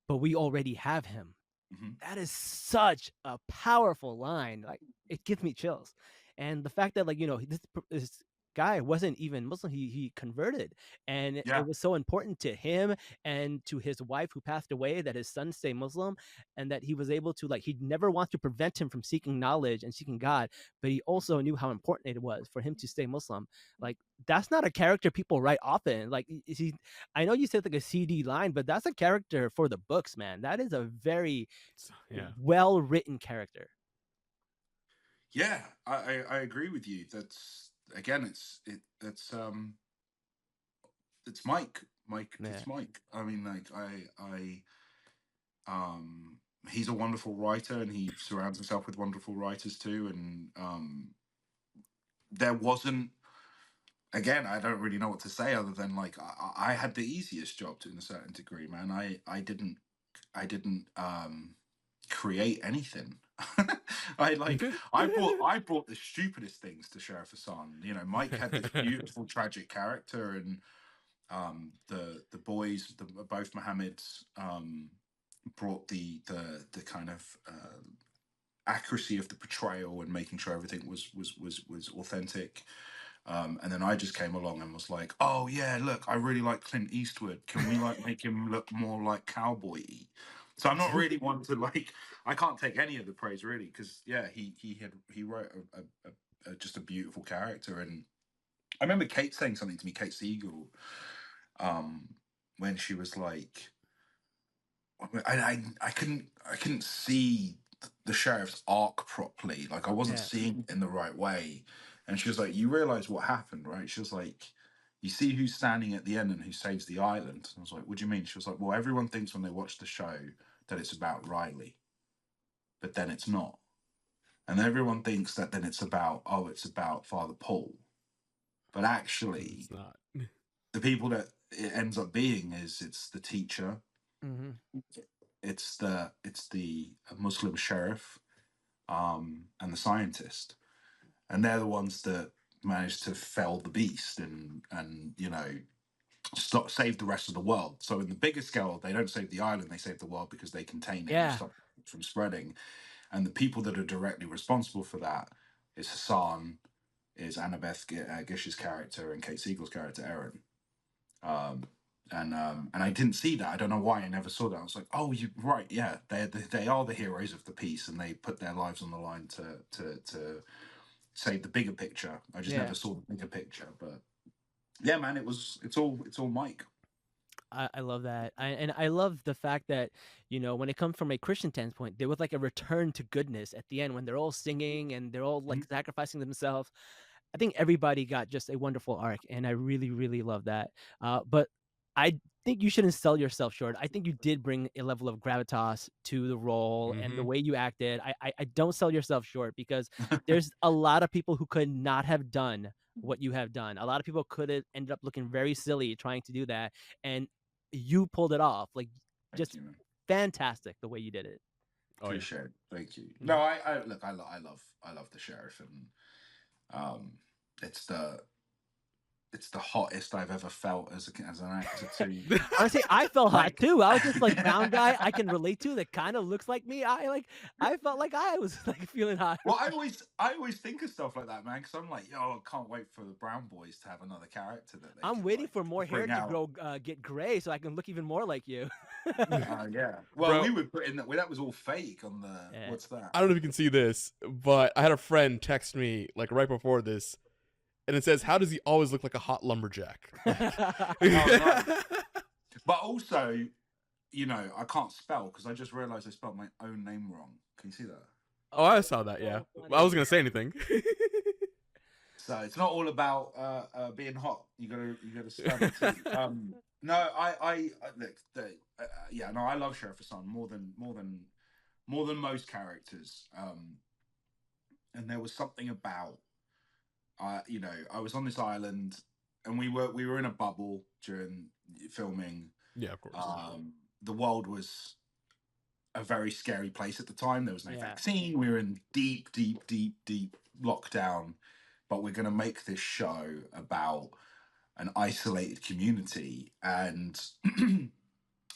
B: but we already have him.
E: Mm-hmm.
B: That is such a powerful line. Like, it gives me chills. And the fact that, like, you know, this guy wasn't even Muslim, he converted, and
E: Yeah.
B: it was so important to him and to his wife who passed away that his son stay Muslim, and that he was able to, like, he never wants to prevent him from seeking knowledge and seeking God, but he also knew how important it was for him to stay Muslim. Like, that's not a character people write often. Like, I know you said like a CD line, but that's a character for the books, man. That is a very well written character.
E: Yeah, I agree with you. That's again, it's Mike. It's Mike. I mean, like he's a wonderful writer, and he surrounds himself with wonderful writers too. And there wasn't, again, I don't really know what to say other than like I had the easiest job to a certain degree, man. I didn't create anything. I brought the stupidest things to Sheriff Hassan. You know, Mike had this beautiful tragic character, and the boys, both Mohammeds, brought the kind of accuracy of the portrayal and making sure everything was authentic. And then I just came along and was like, "Oh yeah, look, I really like Clint Eastwood. Can we like make him look more like cowboy-y?" So I'm not really one to like. I can't take any of the praise really, because yeah, he wrote just a beautiful character. And I remember Kate saying something to me, Kate Siegel, when she was like, I couldn't see the sheriff's arc properly. Like I wasn't seeing it in the right way. And she was like, "You realize what happened, right?" She was like, "You see who's standing at the end and who saves the island?" And I was like, "What do you mean?" She was like, "Well, everyone thinks when they watch the show that it's about Riley, but then it's not. And everyone thinks that then it's about Father Paul. But actually,
C: It's not.
E: the people that it ends up being it's the teacher, it's the Muslim sheriff, and the scientist. And they're the ones that manage to fell the beast and you know, save the rest of the world. So in the bigger scale, they don't save the island, they save the world because they contain it and stop it from spreading. And the people that are directly responsible for that is Hassan, is Annabeth Gish's character, and Kate Siegel's character, Erin. And I didn't see that. I don't know why I never saw that. I was like, oh, you right, yeah, they are the heroes of the piece, and they put their lives on the line to save the bigger picture. I just never saw the bigger picture. But yeah, man, it's all Mike.
B: I love that. And I love the fact that, you know, when it comes from a Christian standpoint, there was like a return to goodness at the end when they're all singing and they're all like sacrificing themselves. I think everybody got just a wonderful arc, and I really, really love that. But I think you shouldn't sell yourself short. I think you did bring a level of gravitas to the role and the way you acted. I don't sell yourself short, because there's a lot of people who could not have done what you have done. A lot of people could have ended up looking very silly trying to do that, and you pulled it off. Like, just fantastic the way you did it.
E: Appreciate it. Thank you. No, I look, I love the sheriff, and it's the hottest I've ever felt as an actor too.
B: Honestly, I felt hot too. I was just like, found guy I can relate to that kind of looks like me. I felt like I was like feeling hot.
E: Well, I always think of stuff like that, man, because I'm like, yo, I can't wait for the Brown Boys to have another character that
B: I'm waiting for more hair to grow, get gray, so I can look even more like you.
E: Yeah. Well, bro, we would put in that was all fake on the what's that?
C: I don't know if you can see this, but I had a friend text me like right before this, and it says, "How does he always look like a hot lumberjack?"
E: Oh, no. But also, you know, I can't spell because I just realized I spelled my own name wrong. Can you see that?
C: Oh, I saw that. Yeah, well, I wasn't gonna say anything.
E: So it's not all about being hot. You gotta spell it too. No, I look. Yeah, no, I love Sheriff Hassan more than most characters. And there was something about, you know, I was on this island, and we were in a bubble during filming.
C: Yeah, of course.
E: The world was a very scary place at the time. There was no vaccine. We were in deep lockdown, but we're going to make this show about an isolated community. And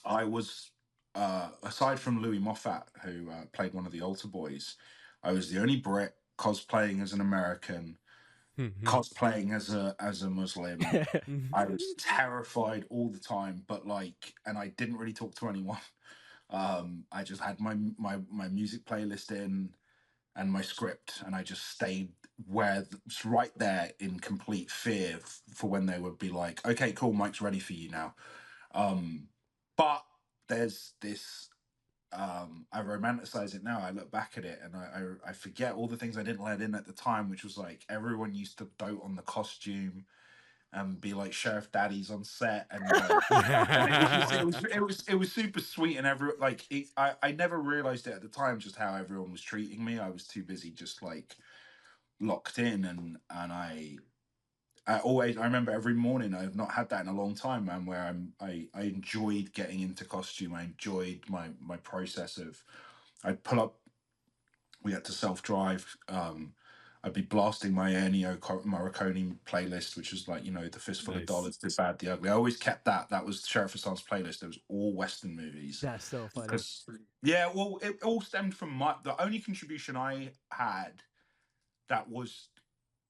E: I was, aside from Louis Moffat, who played one of the altar boys, I was the only Brit cosplaying as an American, cosplaying as a Muslim. I was terrified all the time, but and I didn't really talk to anyone. I just had my music playlist in and my script, and I just stayed right there in complete fear for when they would be like, okay, cool, Mike's ready for you now. But there's this, I romanticize it now. I look back at it and I forget all the things I didn't let in at the time, which was like everyone used to dote on the costume and be like Sheriff Daddies on set, and, and it was super sweet, and I never realized it at the time just how everyone was treating me. I was too busy just like locked in, and I remember every morning. I've not had that in a long time, man, where I enjoyed getting into costume. I enjoyed my process of, I'd pull up, we had to self-drive, I'd be blasting my Ennio Morricone playlist, which was like, you know, The Fistful of Dollars, The Bad, The Ugly. I always kept that. That was Sheriff Hassan's playlist. It was all Western movies.
B: That's so funny.
E: Yeah, well, it all stemmed from the only contribution I had that was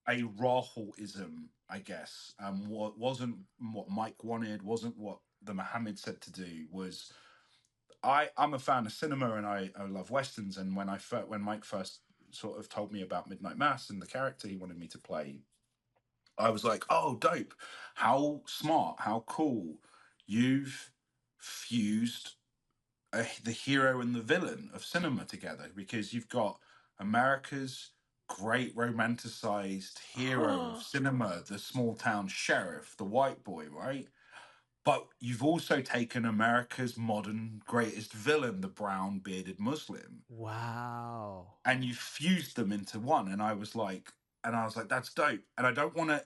E: a Rahul-ism, I guess. What wasn't what Mike wanted, wasn't what the Mohammed said to do, was I'm a fan of cinema, and I love Westerns. And when Mike first sort of told me about Midnight Mass and the character he wanted me to play, I was like, oh, dope. How smart, how cool. You've fused the hero and the villain of cinema together, because you've got America's great romanticized hero of cinema, the small town sheriff, the white boy, right? But you've also taken America's modern greatest villain, the brown bearded Muslim.
B: Wow.
E: And you fused them into one. And I was like, that's dope. And I don't want to,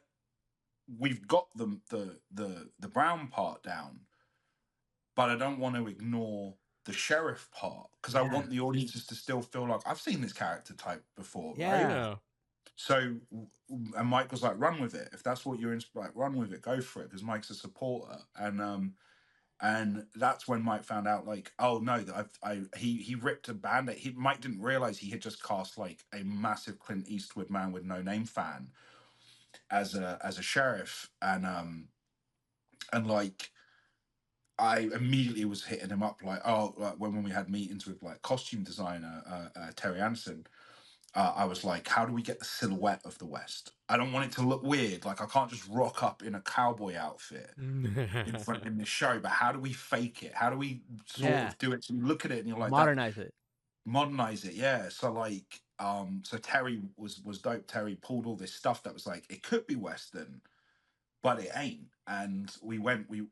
E: we've got the brown part down, but I don't want to ignore the sheriff part, because I want the audiences to still feel like I've seen this character type before.
B: Yeah.
E: Right? So, and Mike was like, run with it. If that's what you're inspired, run with it, go for it. Because Mike's a supporter. And And that's when Mike found out, like, oh no, that he ripped a band-aid. Mike didn't realize he had just cast like a massive Clint Eastwood Man with No Name fan as a sheriff, and like I immediately was hitting him up like, oh, like, when we had meetings with like costume designer Terry Anderson, I was like, how do we get the silhouette of the West? I don't want it to look weird. Like I can't just rock up in a cowboy outfit in the show, but how do we fake it? How do we sort of do it? So you look at it and you're like,
B: modernize it.
E: Modernize it, yeah. So like, so Terry was dope. Terry pulled all this stuff that was like, it could be Western, but it ain't. And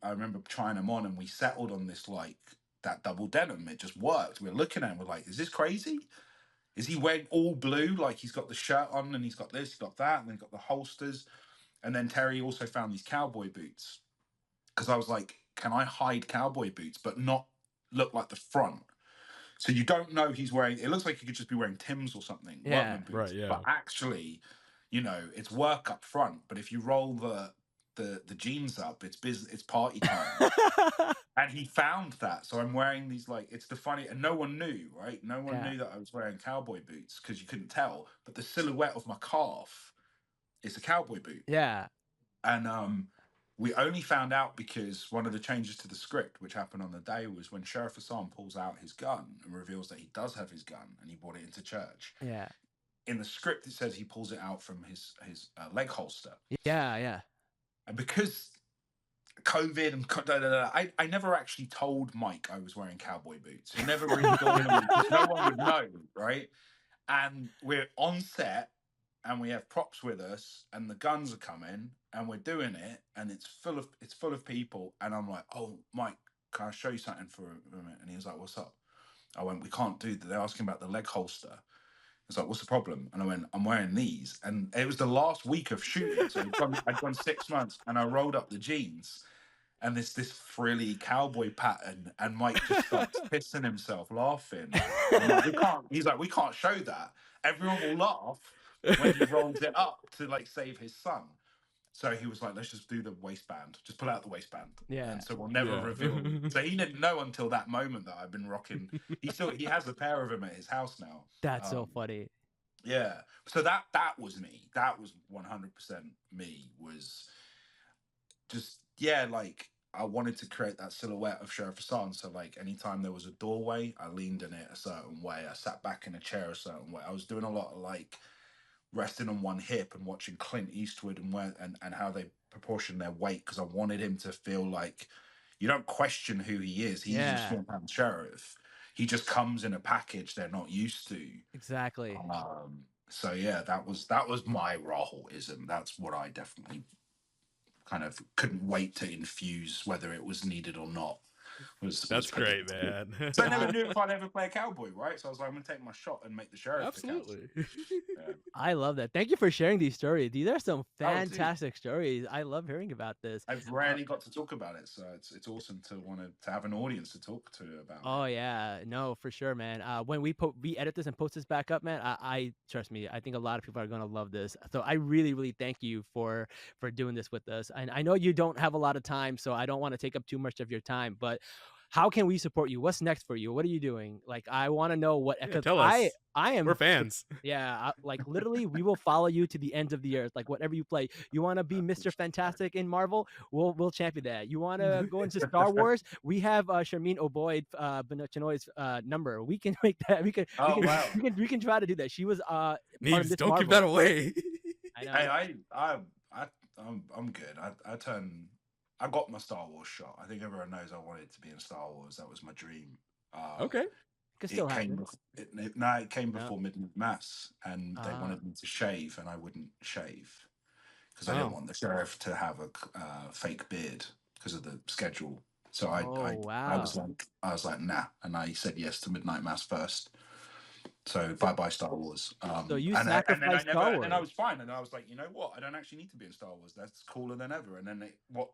E: I remember trying them on and we settled on this, like that double denim. It just worked. We're looking at him, we're like, is this crazy? Is he wearing all blue? Like he's got the shirt on and he's got this, he's got that, and then got the holsters. And then Terry also found these cowboy boots. Because I was like, can I hide cowboy boots, but not look like the front? So you don't know he's wearing, it looks like he could just be wearing Tim's or something.
B: Yeah.
E: Workman boots.
C: Right, yeah.
E: But actually, it's work up front. But if you roll the jeans up, it's party time. And he found that. So I'm wearing these, like, it's the funny, and no one knew, right? No one knew that I was wearing cowboy boots because you couldn't tell. But the silhouette of my calf is a cowboy boot.
B: Yeah.
E: And we only found out because one of the changes to the script, which happened on the day, was when Sheriff Hassan pulls out his gun and reveals that he does have his gun and he brought it into church.
B: Yeah.
E: In the script, it says he pulls it out from his leg holster.
B: Yeah, yeah.
E: And because COVID and I never actually told Mike I was wearing cowboy boots. He never really thought because no one would know, right? And we're on set and we have props with us and the guns are coming and we're doing it and it's full of people and I'm like, oh Mike, can I show you something for a minute? And he was like, what's up? I went, we can't do that. They're asking about the leg holster. It's like, what's the problem? And I went, I'm wearing these. And it was the last week of shooting. So I'd gone 6 months and I rolled up the jeans and this frilly cowboy pattern. And Mike just starts pissing himself, laughing. He's like, we can't show that. Everyone will laugh when he rolls it up to like save his son. So he was like, let's just do the waistband. Just pull out the waistband.
B: Yeah.
E: And so we'll never reveal. So he didn't know until that moment that I've been rocking. He has a pair of them at his house now.
B: That's so funny.
E: Yeah. So that was me. That was 100% me. Was just, yeah, like I wanted to create that silhouette of Sheriff Hassan. So like anytime there was a doorway, I leaned in it a certain way. I sat back in a chair a certain way. I was doing a lot of like resting on one hip and watching Clint Eastwood and how they proportion their weight because I wanted him to feel like you don't question who he is. He's a small-town sheriff. He just comes in a package they're not used to.
B: Exactly.
E: So yeah, that was my Rahul-ism. That's what I definitely kind of couldn't wait to infuse, whether it was needed or not.
C: That's great, man.
E: So I never knew if I'd ever play a cowboy, right? So I was like, I'm gonna take my shot and make the sheriff.
C: Absolutely.
E: Yeah.
B: I love that. Thank you for sharing these stories. These are some fantastic stories. I love hearing about this.
E: I've rarely got to talk about it, so it's awesome to want to have an audience to talk to about.
B: Oh yeah, no, for sure, man. When we edit this and post this back up, man, I trust me. I think a lot of people are gonna love this. So I really, really thank you for doing this with us. And I know you don't have a lot of time, so I don't want to take up too much of your time. But how can we support you? What's next for you? What are you doing? Like, I want to know what.
C: Yeah, tell us.
B: I am.
C: We're fans.
B: Yeah, like literally, we will follow you to the ends of the earth. Like whatever you play, you want to be Mr. Fantastic in Marvel, we'll champion that. You want to go into Star Wars? We have Sharmeen Oboid Chenoy's number. We can make that. We can try to do that. She was
C: Neves, don't give that away.
E: I know. Hey, I'm good. I got my Star Wars shot. I think everyone knows I wanted to be in Star Wars. That was my dream.
C: Okay.
E: It came before Midnight Mass, and they wanted me to shave, and I wouldn't shave because I didn't want the sheriff to have a fake beard because of the schedule. So I was like, nah, and I said yes to Midnight Mass first. So bye Star Wars.
B: So you sacrificed Star Wars,
E: and I was fine, and I was like, you know what? I don't actually need to be in Star Wars. That's cooler than ever. And then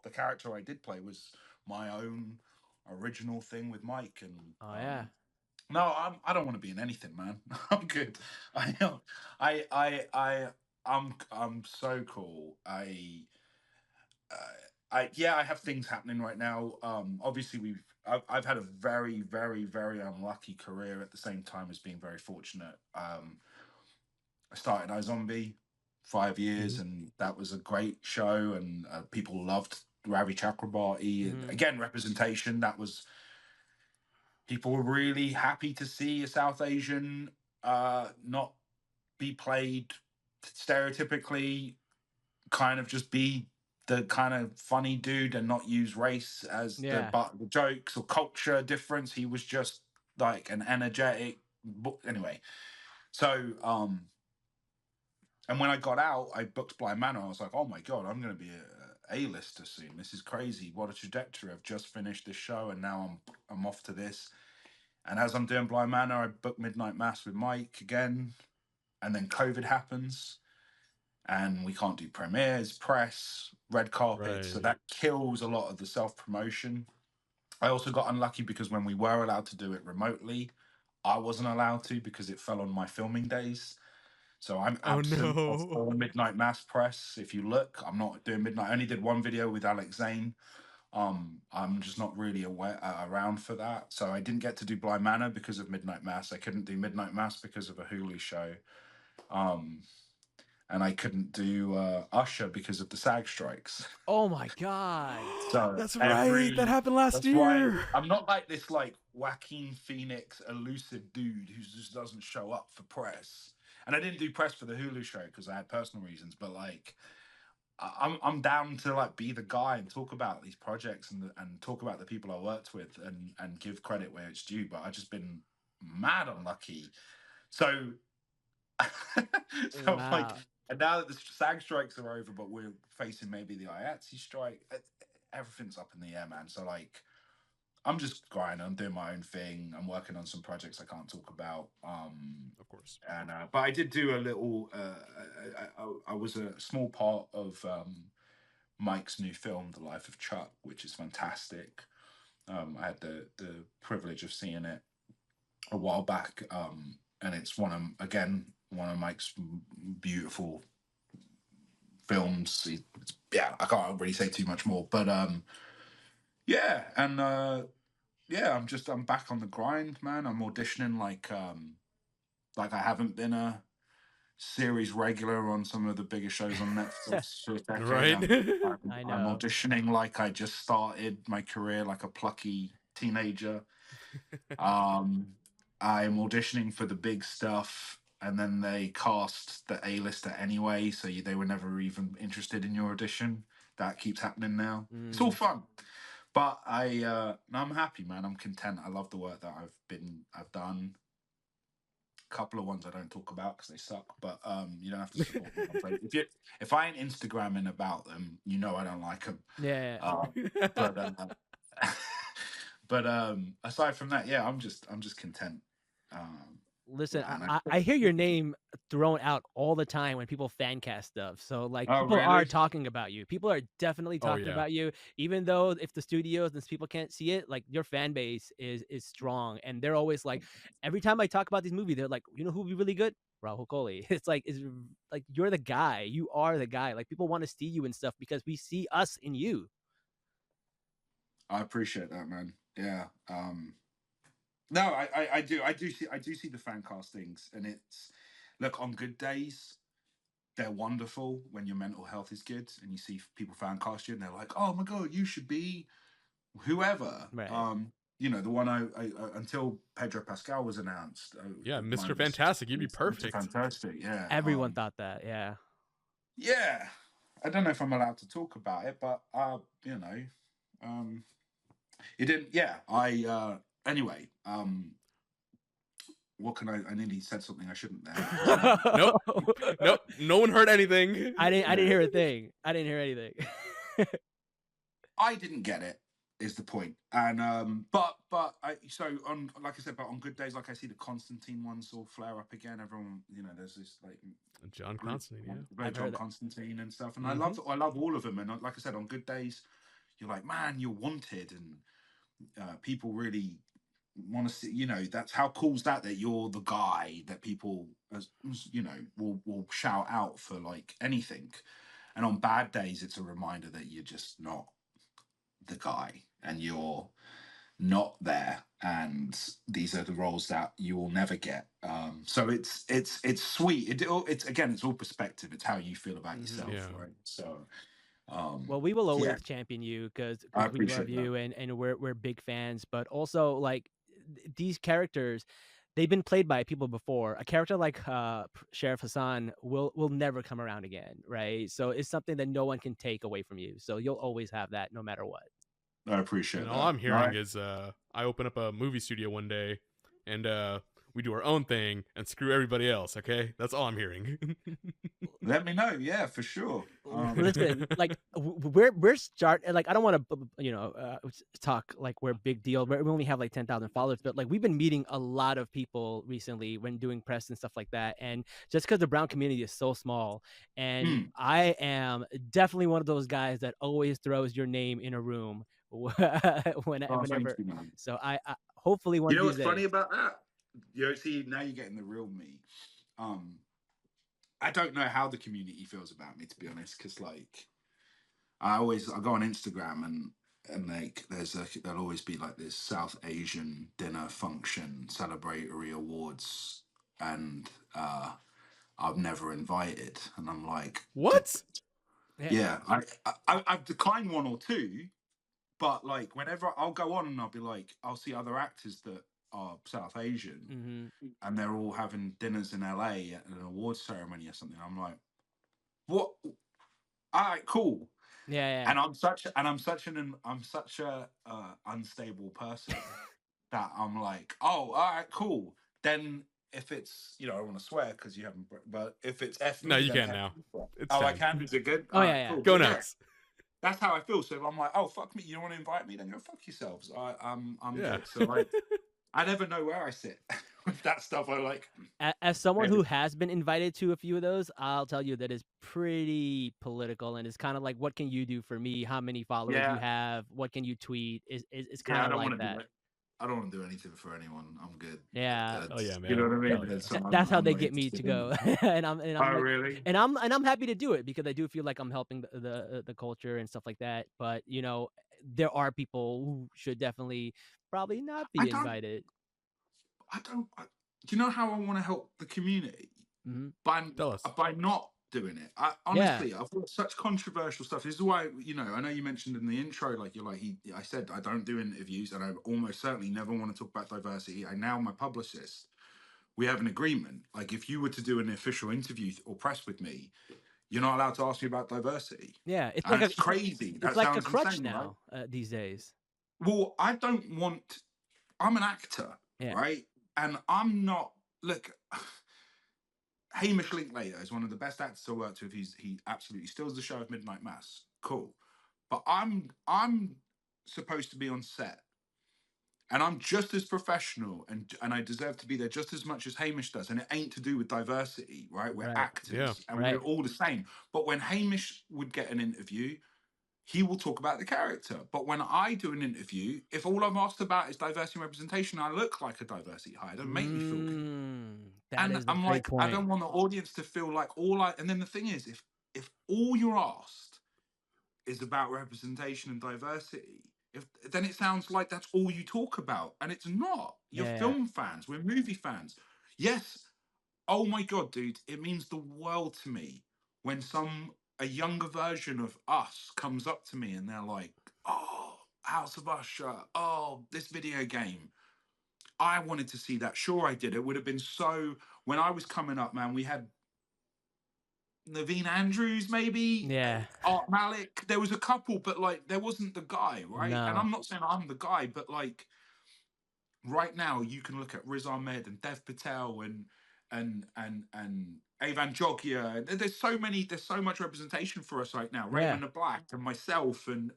E: the character I did play was my own original thing with Mike. And no, I don't want to be in anything, man. I'm good. I'm so cool. I have things happening right now. Obviously, I've had a very, very, very unlucky career at the same time as being very fortunate. I started iZombie 5 years, and that was a great show, and people loved Ravi Chakrabarti. Again, representation. That was people were really happy to see a South Asian not be played stereotypically, kind of just be the kind of funny dude and not use race as the jokes or culture difference. He was just like an energetic. Anyway, so and when I got out, I booked Blind Manor. I was like, oh my god, I'm going to be a A-lister soon. This is crazy. What a trajectory! I've just finished this show, and now I'm off to this. And as I'm doing Blind Manor, I booked Midnight Mass with Mike again, and then COVID happens, and we can't do premieres, press, red carpet. So that kills a lot of the self-promotion. I also got unlucky because when we were allowed to do it remotely, I wasn't allowed to because it fell on my filming days. So I'm absent of all Midnight Mass press. If you look, I'm not doing Midnight. I only did one video with Alex Zane. I'm just not really around for that. So I didn't get to do Blind Manor because of Midnight Mass. I couldn't do Midnight Mass because of a Hulu show. And I couldn't do Usher because of the SAG strikes.
B: Oh my god!
E: So
C: that's right. That happened last year.
E: Why I'm not like this like Joaquin Phoenix elusive dude who just doesn't show up for press. And I didn't do press for the Hulu show because I had personal reasons. But like, I'm down to like be the guy and talk about these projects and talk about the people I worked with and give credit where it's due. But I've just been mad unlucky. So
B: Wow.
E: like, and now that the SAG strikes are over, but we're facing maybe the IATSE strike, everything's up in the air, man. So like, I'm just grinding. I'm doing my own thing. I'm working on some projects I can't talk about.
C: Of course.
E: And but I did do a little. I was a small part of Mike's new film, The Life of Chuck, which is fantastic. I had the privilege of seeing it a while back, and it's one of Mike's beautiful films. I can't really say too much more, but yeah, and I'm back on the grind, man. I'm auditioning like I haven't been a series regular on some of the bigger shows on Netflix for a decade.
C: Right.
B: I know.
E: I'm auditioning like I just started my career like a plucky teenager. I'm auditioning for the big stuff, and then they cast the A-lister anyway, so they were never even interested in your audition. That keeps happening now. It's all fun. But I'm happy, man. I'm content. I love the work that I've done. A couple of ones I don't talk about because they suck, but you don't have to support me. If I ain't Instagramming about them, you know I don't like them.
B: Yeah.
E: But aside from that, yeah, I'm just content.
B: Listen, I hear your name thrown out all the time when people fan cast stuff. So like people are talking about you. People are definitely talking about you, even though if the studios and people can't see it, like your fan base is strong. And they're always like, every time I talk about this movie, they're like, you know who would be really good? Rahul Kohli. It's like you're the guy. You are the guy. Like people want to see you and stuff because we see us in you.
E: I appreciate that, man. Yeah. No, I do see the fan castings, and it's look, on good days they're wonderful when your mental health is good and you see people fan cast you and they're like, oh my god, you should be whoever.
B: Right.
E: You know, the one I until Pedro Pascal was announced.
C: Yeah, Mr. Fantastic, you'd be perfect.
E: Fantastic, yeah.
B: Everyone thought that, yeah.
E: Yeah, I don't know if I'm allowed to talk about it, but you know, it didn't. Yeah, anyway, what can I nearly said something I shouldn't there.
C: Nope. No one heard anything.
B: I didn't hear a thing. I didn't hear anything.
E: I didn't get it, is the point. And but like I said, but on good days, like I see the Constantine ones all flare up again. Everyone, you know, there's this like
C: John Constantine,
E: John Constantine and stuff. And I love all of them. And like I said, on good days, you're like, man, you're wanted, and people really want to see. You know, that's how cool's that you're the guy that people, as you know, will shout out for like anything. And on bad days, it's a reminder that you're just not the guy and you're not there, and these are the roles that you will never get. So it's sweet. It's all perspective. It's how you feel about yourself,
C: Yeah.
E: right? So
B: Well, we will always
E: yeah,
B: champion you because
E: I
B: we love
E: appreciate that.
B: you and we're big fans. But also, like these characters, they've been played by people before. A character like Sheriff Hassan will never come around again, right? So it's something that no one can take away from you. So you'll always have that, no matter what.
E: I appreciate
C: And
E: that.
C: all I'm hearing
E: Right?
C: is I open up a movie studio one day and we do our own thing and screw everybody else, okay? That's all I'm hearing.
E: Let me know. Yeah, for sure.
B: Listen, like we're starting. Like I don't want to, talk like we're a big deal. We only have like 10,000 followers, but like we've been meeting a lot of people recently when doing press and stuff like that. And just because the brown community is so small, and I am definitely one of those guys that always throws your name in a room whenever.
E: Thank you, man.
B: So I hopefully one
E: You
B: of
E: know
B: these
E: what's funny
B: days.
E: about that? See, now you're getting the real me. I don't know how the community feels about me, to be honest, because like I go on Instagram and like there'll always be like this South Asian dinner function celebratory awards, and I'm never invited, and I'm like,
C: What?
E: Yeah, I've declined one or two, but like whenever I'll go on and I'll be like, I'll see other actors that are South Asian, and they're all having dinners in LA at an awards ceremony or something. I'm like, what? All right, cool.
B: Yeah.
E: And I'm such a unstable person that I'm like, oh, all right, cool. Then if it's, I don't want to swear because you haven't, but if it's F me,
C: No, you
E: then
C: can
E: F
C: now.
E: me.
C: It's
E: I
C: 10.
E: can. Is it good?
B: Oh,
E: All
B: yeah,
E: right,
B: yeah.
E: cool.
C: Go
E: Yeah.
C: nuts.
E: That's how I feel. So if I'm like, oh fuck me, you don't want to invite me, then go fuck yourselves. I'm
C: Yeah.
E: good. So like, I never know where I sit with that stuff. I like.
B: As someone who has been invited to a few of those, I'll tell you that is pretty political, and it's kind of like, what can you do for me? How many followers you
E: Yeah.
B: have? What can you tweet? It's
E: Yeah,
B: kind
E: I
B: of
E: don't
B: like
E: want to do
B: that.
E: it. I don't want to do anything for anyone. I'm good.
B: Yeah.
C: Oh yeah, man.
E: You know what I mean?
C: Hell yeah.
E: So
B: That's how
E: I'm
B: they
E: not
B: get me to
E: interested in
B: go,
E: it.
B: and I'm
E: Oh,
B: like,
E: really?
B: and I'm happy to do it because I do feel like I'm helping the culture and stuff like that. But there are people who should definitely probably not
E: I
B: be
E: don't.
B: invited.
E: Do you know how I want to help the community?
C: Tell us.
E: By not doing it. Honestly, I've got such controversial stuff. This is why, I know you mentioned in the intro, like I said, I don't do interviews, and I almost certainly never want to talk about diversity. My publicist, we have an agreement. Like, if you were to do an official interview or press with me, you're not allowed to ask me about diversity.
B: Yeah, it's
E: And
B: like
E: it's crazy.
B: it's
E: That
B: like a
E: sounds
B: crutch
E: insane, right?
B: now these days.
E: Well, I'm an actor,
B: Yeah.
E: right? And I'm not. Look, Hamish Linklater is one of the best actors I worked with. He absolutely steals the show of Midnight Mass. Cool, but I'm supposed to be on set, and I'm just as professional, and I deserve to be there just as much as Hamish does. And it ain't to do with diversity, right? We're
B: Right.
E: actors,
C: Yeah.
E: and
B: Right.
E: we're all the same. But when Hamish would get an interview, he will talk about the character. But when I do an interview, if all I'm asked about is diversity and representation, I look like a diversity hire. Don't make me feel good.
B: That
E: And
B: is a
E: I'm
B: great
E: like,
B: point.
E: I don't want the audience to feel like and then the thing is, if all you're asked is about representation and diversity, then it sounds like that's all you talk about. And it's not. You're
B: Yeah.
E: film fans, we're movie fans. Yes, oh my god, dude, it means the world to me when a younger version of us comes up to me and they're like, oh, House of Usher, oh, this video game. I wanted to see that. Sure, I did. It would have been so. When I was coming up, man, we had Naveen Andrews, maybe.
B: Yeah.
E: Art Malik. There was a couple, but like, there wasn't the guy, right?
B: No.
E: And I'm not saying I'm the guy, but like, right now, you can look at Riz Ahmed and Dev Patel and Avan Jogia. There's so much representation for us right now.
B: Yeah.
E: Raymond the Black and myself and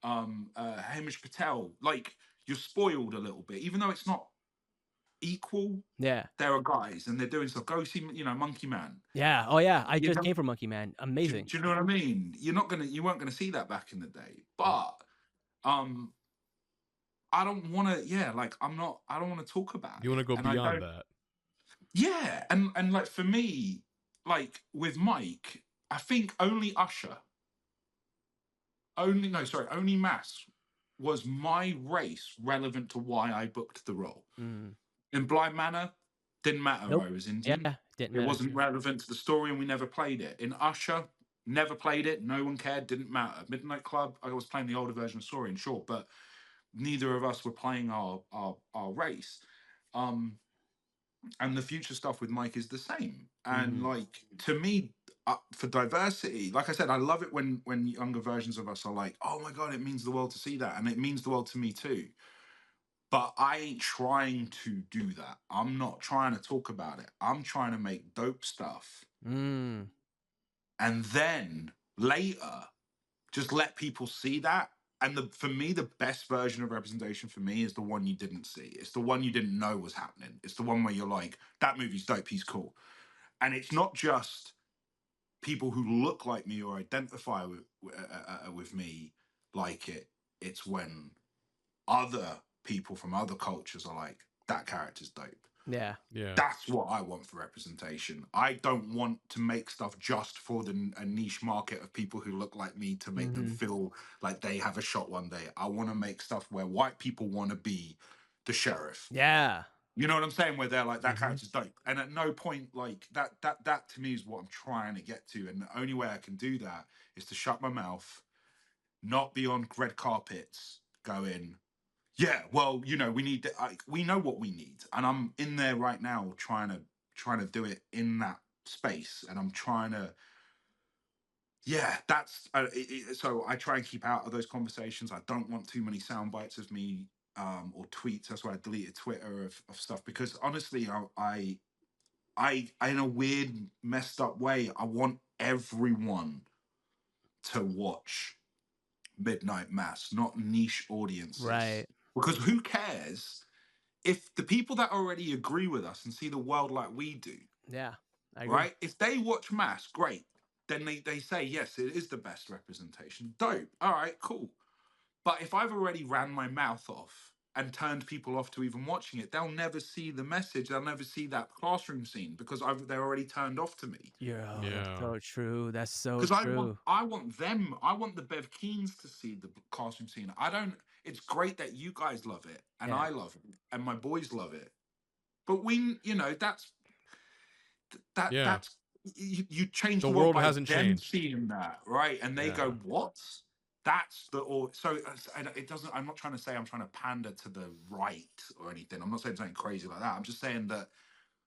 E: Hamish Patel. Like, you're spoiled a little bit, even though it's not equal.
B: Yeah.
E: There are guys and they're doing stuff. Go see, Monkey Man.
B: Yeah. Oh yeah. I just came from Monkey Man. Amazing.
E: Do you know what I mean? You weren't gonna see that back in the day. But I don't want to. Yeah, like I don't want to talk about.
C: You want to go beyond that?
E: Yeah, and like for me, like with Mike, I think only Usher only Mass was my race relevant to why I booked the role. In Blind Manor, didn't matter
B: Nope.
E: I was Indian.
B: Yeah, didn't
E: It
B: matter.
E: wasn't relevant to the story, and we never played it. In Usher, never played it. No one cared. Didn't matter. Midnight Club, I was playing the older version of Saurian, sure, but neither of us were playing our race. And the future stuff with Mike is the same. And like, to me, for diversity, like I said, I love it when younger versions of us are like, oh my god, it means the world to see that, and it means the world to me too. But I ain't trying to do that. I'm not trying to talk about it. I'm trying to make dope stuff. And then later, just let people see that. And for me, the best version of representation for me is the one you didn't see. It's the one you didn't know was happening. It's the one where you're like, that movie's dope, he's cool. And it's not just people who look like me or identify with me like it. It's when other people from other cultures are like, that character's dope.
C: Yeah.
E: That's what I want for representation. I don't want to make stuff just for a niche market of people who look like me to make them feel like they have a shot one day. I want to make stuff where white people want to be the sheriff.
B: Yeah.
E: You know what I'm saying? Where they're like, that character's dope. And at no point, like, that to me is what I'm trying to get to. And the only way I can do that is to shut my mouth, not be on red carpets going, yeah, well, you know, we need we know what we need, and I'm in there right now trying to do it in that space, and I'm trying to, that's so I try and keep out of those conversations. I don't want too many sound bites of me or tweets. That's why I deleted Twitter of stuff, because honestly, I in a weird, messed up way, I want everyone to watch Midnight Mass, not niche audiences,
B: Right.
E: because who cares if the people that already agree with us and see the world like we do,
B: Yeah. I agree.
E: right? If they watch Mass, great. Then they say, yes, it is the best representation. Dope. All right, cool. But if I've already ran my mouth off and turned people off to even watching it, they'll never see the message. They'll never see that classroom scene because they're already turned off to me.
B: That's so true. That's so
E: Because
B: true.
E: I want the Bev Keens to see the classroom scene. It's great that you guys love it and I love it and my boys love it. But that's you change the world by
C: hasn't
E: them
C: changed.
E: seeing that, right? And they go, what? That's so it doesn't. I'm not trying to say I'm trying to pander to the right or anything. I'm not saying something crazy like that. I'm just saying that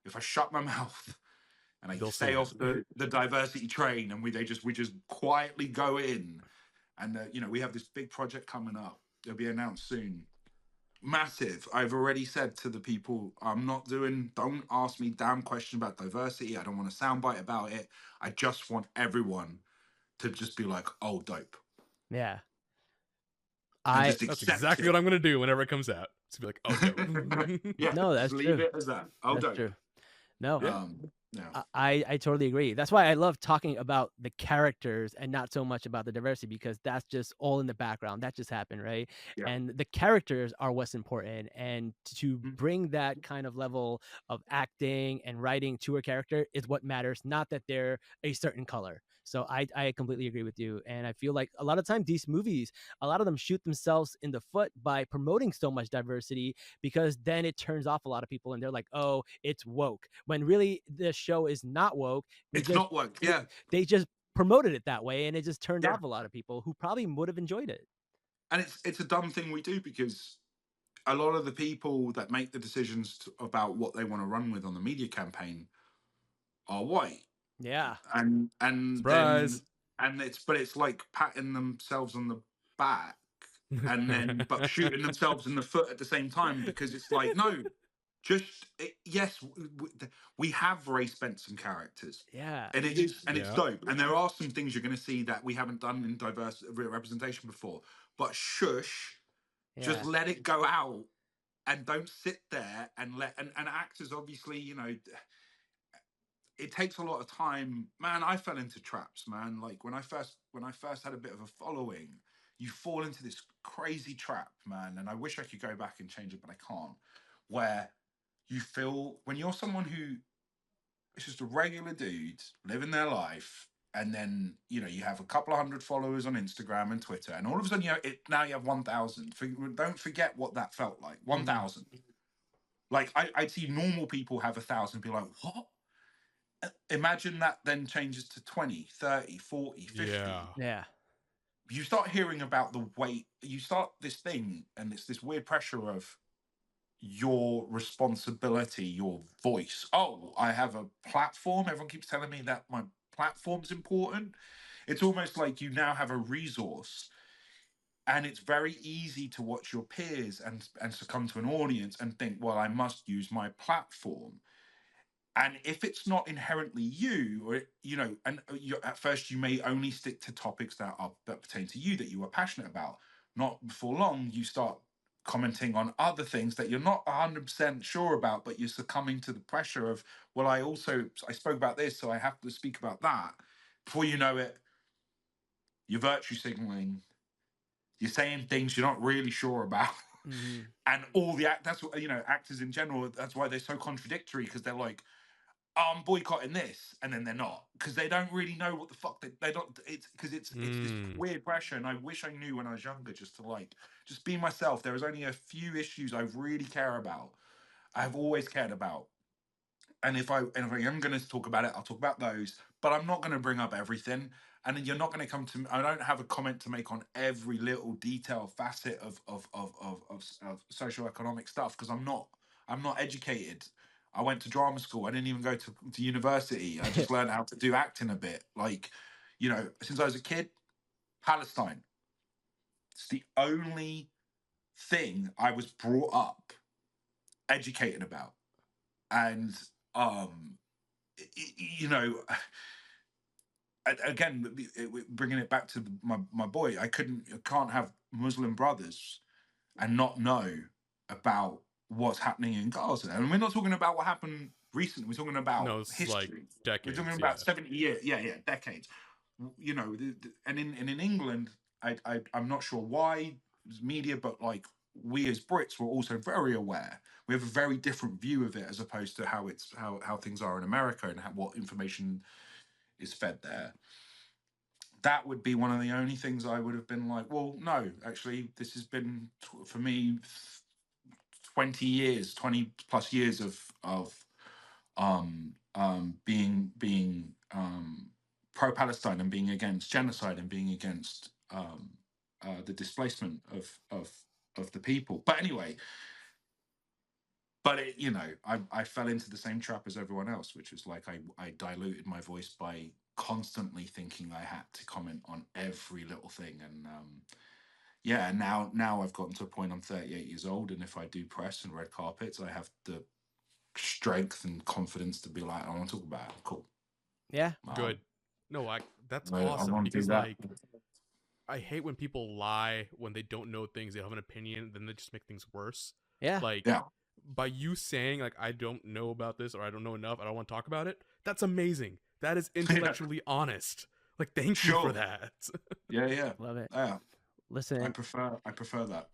E: if I shut my mouth and I stay off the diversity train, and we just quietly go in, and we have this big project coming up. It'll be announced soon. Massive. I've already said to the people, don't ask me damn questions about diversity. I don't want a soundbite about it. I just want everyone to just be like, oh, dope.
B: Yeah.
C: That's exactly what I'm going to do whenever it comes out. To be like, oh, dope.
E: Yeah.
B: No, that's
E: leave
B: true.
E: it as that. Oh,
B: that's
E: dope.
B: True. No.
E: Yeah.
B: I totally agree. That's why I love talking about the characters and not so much about the diversity, because that's just all in the background. That just happened, right?
E: Yeah.
B: And the characters are what's important. And to bring that kind of level of acting and writing to a character is what matters, not that they're a certain color. So I completely agree with you. And I feel like a lot of times these movies, a lot of them shoot themselves in the foot by promoting so much diversity, because then it turns off a lot of people and they're like, oh, it's woke. When really the show is not woke.
E: Not woke. Yeah.
B: They just promoted it that way, and it just turned off a lot of people who probably would have enjoyed it.
E: And it's a dumb thing we do, because a lot of the people that make the decisions about what they want to run with on the media campaign are white.
B: Yeah.
E: And
C: surprise.
E: But it's like patting themselves on the back and then but shooting themselves in the foot at the same time, because it's like, no, yes, we have race bent some characters.
B: Yeah.
E: And it's dope. And there are some things you're going to see that we haven't done in diverse representation before. But shush, just let it go out, and don't sit there and and actors, obviously, it takes a lot of time, man. I fell into traps, man. Like when I first had a bit of a following, you fall into this crazy trap, man. And I wish I could go back and change it, but I can't. Where you feel, when you're someone who is just a regular dude living their life, and then you know you have a couple of hundred followers on Instagram and Twitter, and all of a sudden now you have 1,000. Don't forget what that felt like. 1,000. Like I'd see normal people have 1,000 and be like, what? Imagine that then changes to 20, 30, 40, 50.
B: Yeah.
E: You start hearing about the weight. You start this thing, and it's this weird pressure of your responsibility, your voice. Oh, I have a platform. Everyone keeps telling me that my platform's important. It's almost like you now have a resource, and it's very easy to watch your peers and succumb to an audience and think, well, I must use my platform. And if it's not inherently you, or you know, and at first you may only stick to topics that pertain to you, that you are passionate about. Not before long, you start commenting on other things that you're not 100% sure about, but you're succumbing to the pressure of, well, I spoke about this, so I have to speak about that. Before you know it, you're virtue signaling. You're saying things you're not really sure about. And all that's what, you know, actors in general, that's why they're so contradictory, because they're like, oh, I'm boycotting this, and then they're not, because they don't really know what the fuck they don't. It's because it's this weird pressure, and I wish I knew when I was younger just to just be myself. There was only a few issues I really care about. I've always cared about, and if I am going to talk about it, I'll talk about those. But I'm not going to bring up everything, and then you're not going to come to me. I don't have a comment to make on every little detail facet of socioeconomic stuff, because I'm not educated. I went to drama school. I didn't even go to university. I just learned how to do acting a bit. Like, you know, since I was a kid, Palestine. It's the only thing I was brought up, educated about. And, you know, again, bringing it back to my boy, I can't have Muslim brothers and not know about what's happening in Gaza. And we're not talking about what happened recently. We're talking about
C: it's
E: history.
C: like decades.
E: We're talking about 70 years. Yeah, decades. You know, and in England, I'm not sure why media, but like we as Brits were also very aware. We have a very different view of it as opposed to how things are in America and what information is fed there. That would be one of the only things I would have been like, well, no, actually, this has been for me 20 plus years of being pro-Palestine and being against genocide and being against the displacement of the people. But anyway, you know, I fell into the same trap as everyone else, which was like I diluted my voice by constantly thinking I had to comment on every little thing. And yeah, now I've gotten to a point, I'm 38 years old, and if I do press and red carpets, I have the strength and confidence to be like, I want to talk about it. Cool.
B: Yeah.
C: Good. No, that's
E: I
C: awesome,
E: want to do
C: because
E: that.
C: like I hate when people lie when they don't know things, they have an opinion, then they just make things worse.
B: Yeah.
C: Like
E: Yeah.
C: by you saying like I don't know about this, or I don't know enough, I don't want to talk about it, that's amazing. That is intellectually honest. Like thank you for
E: Sure.
C: that.
E: Yeah.
B: Love it.
E: Yeah.
B: Listen,
E: I prefer that.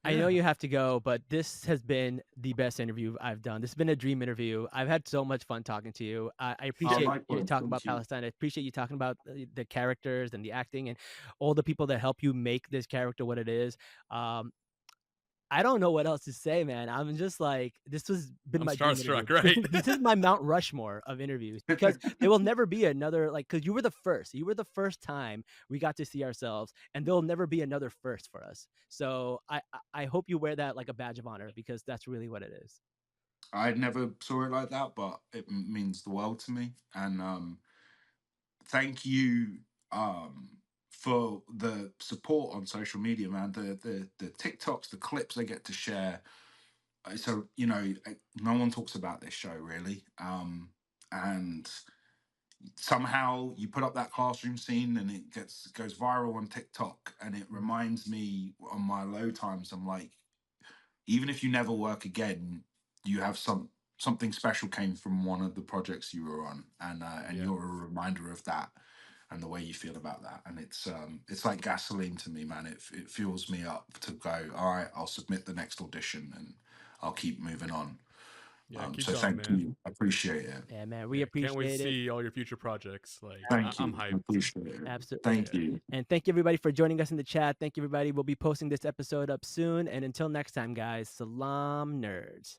B: I know you have to go, but this has been the best interview I've done. This has been a dream interview. I've had so much fun talking to you. I appreciate you
E: likewise.
B: talking about
E: Thank you.
B: Palestine. I appreciate you talking about the characters and the acting and all the people that help you make this character what it is. I don't know what else to say, man. I'm just like, this has been
C: I'm
B: my dream
C: starstruck,
B: interview.
C: right?
B: This is my Mount Rushmore of interviews, because there will never be another, like, because you were the first. You were the first time we got to see ourselves, and there'll never be another first for us. So I hope you wear that like a badge of honor, because that's really what it is.
E: I never saw it like that, but it means the world to me. And thank you for the support on social media, man. The TikToks, the clips I get to share. So you know, no one talks about this show really, and somehow you put up that classroom scene and it goes viral on TikTok, and it reminds me on my low times. I'm like, even if you never work again, you have something special came from one of the projects you were on, and
C: Yeah.
E: you're a reminder of that and the way you feel about that. And it's like gasoline to me, man. It fuels me up to go, all right, I'll submit the next audition and I'll keep moving on.
C: Yeah, keep
E: So
C: going,
E: thank
C: man.
E: you. I appreciate it.
B: Yeah, man, we
C: Can't wait to
B: appreciate it.
C: see all your future projects. Like,
E: Thank
C: I'm
E: you. I
C: hyped.
E: appreciate it.
B: Absolutely.
E: Thank you.
B: And thank you everybody for joining us in the chat. Thank you everybody. We'll be posting this episode up soon. And until next time, guys, Salaam nerds.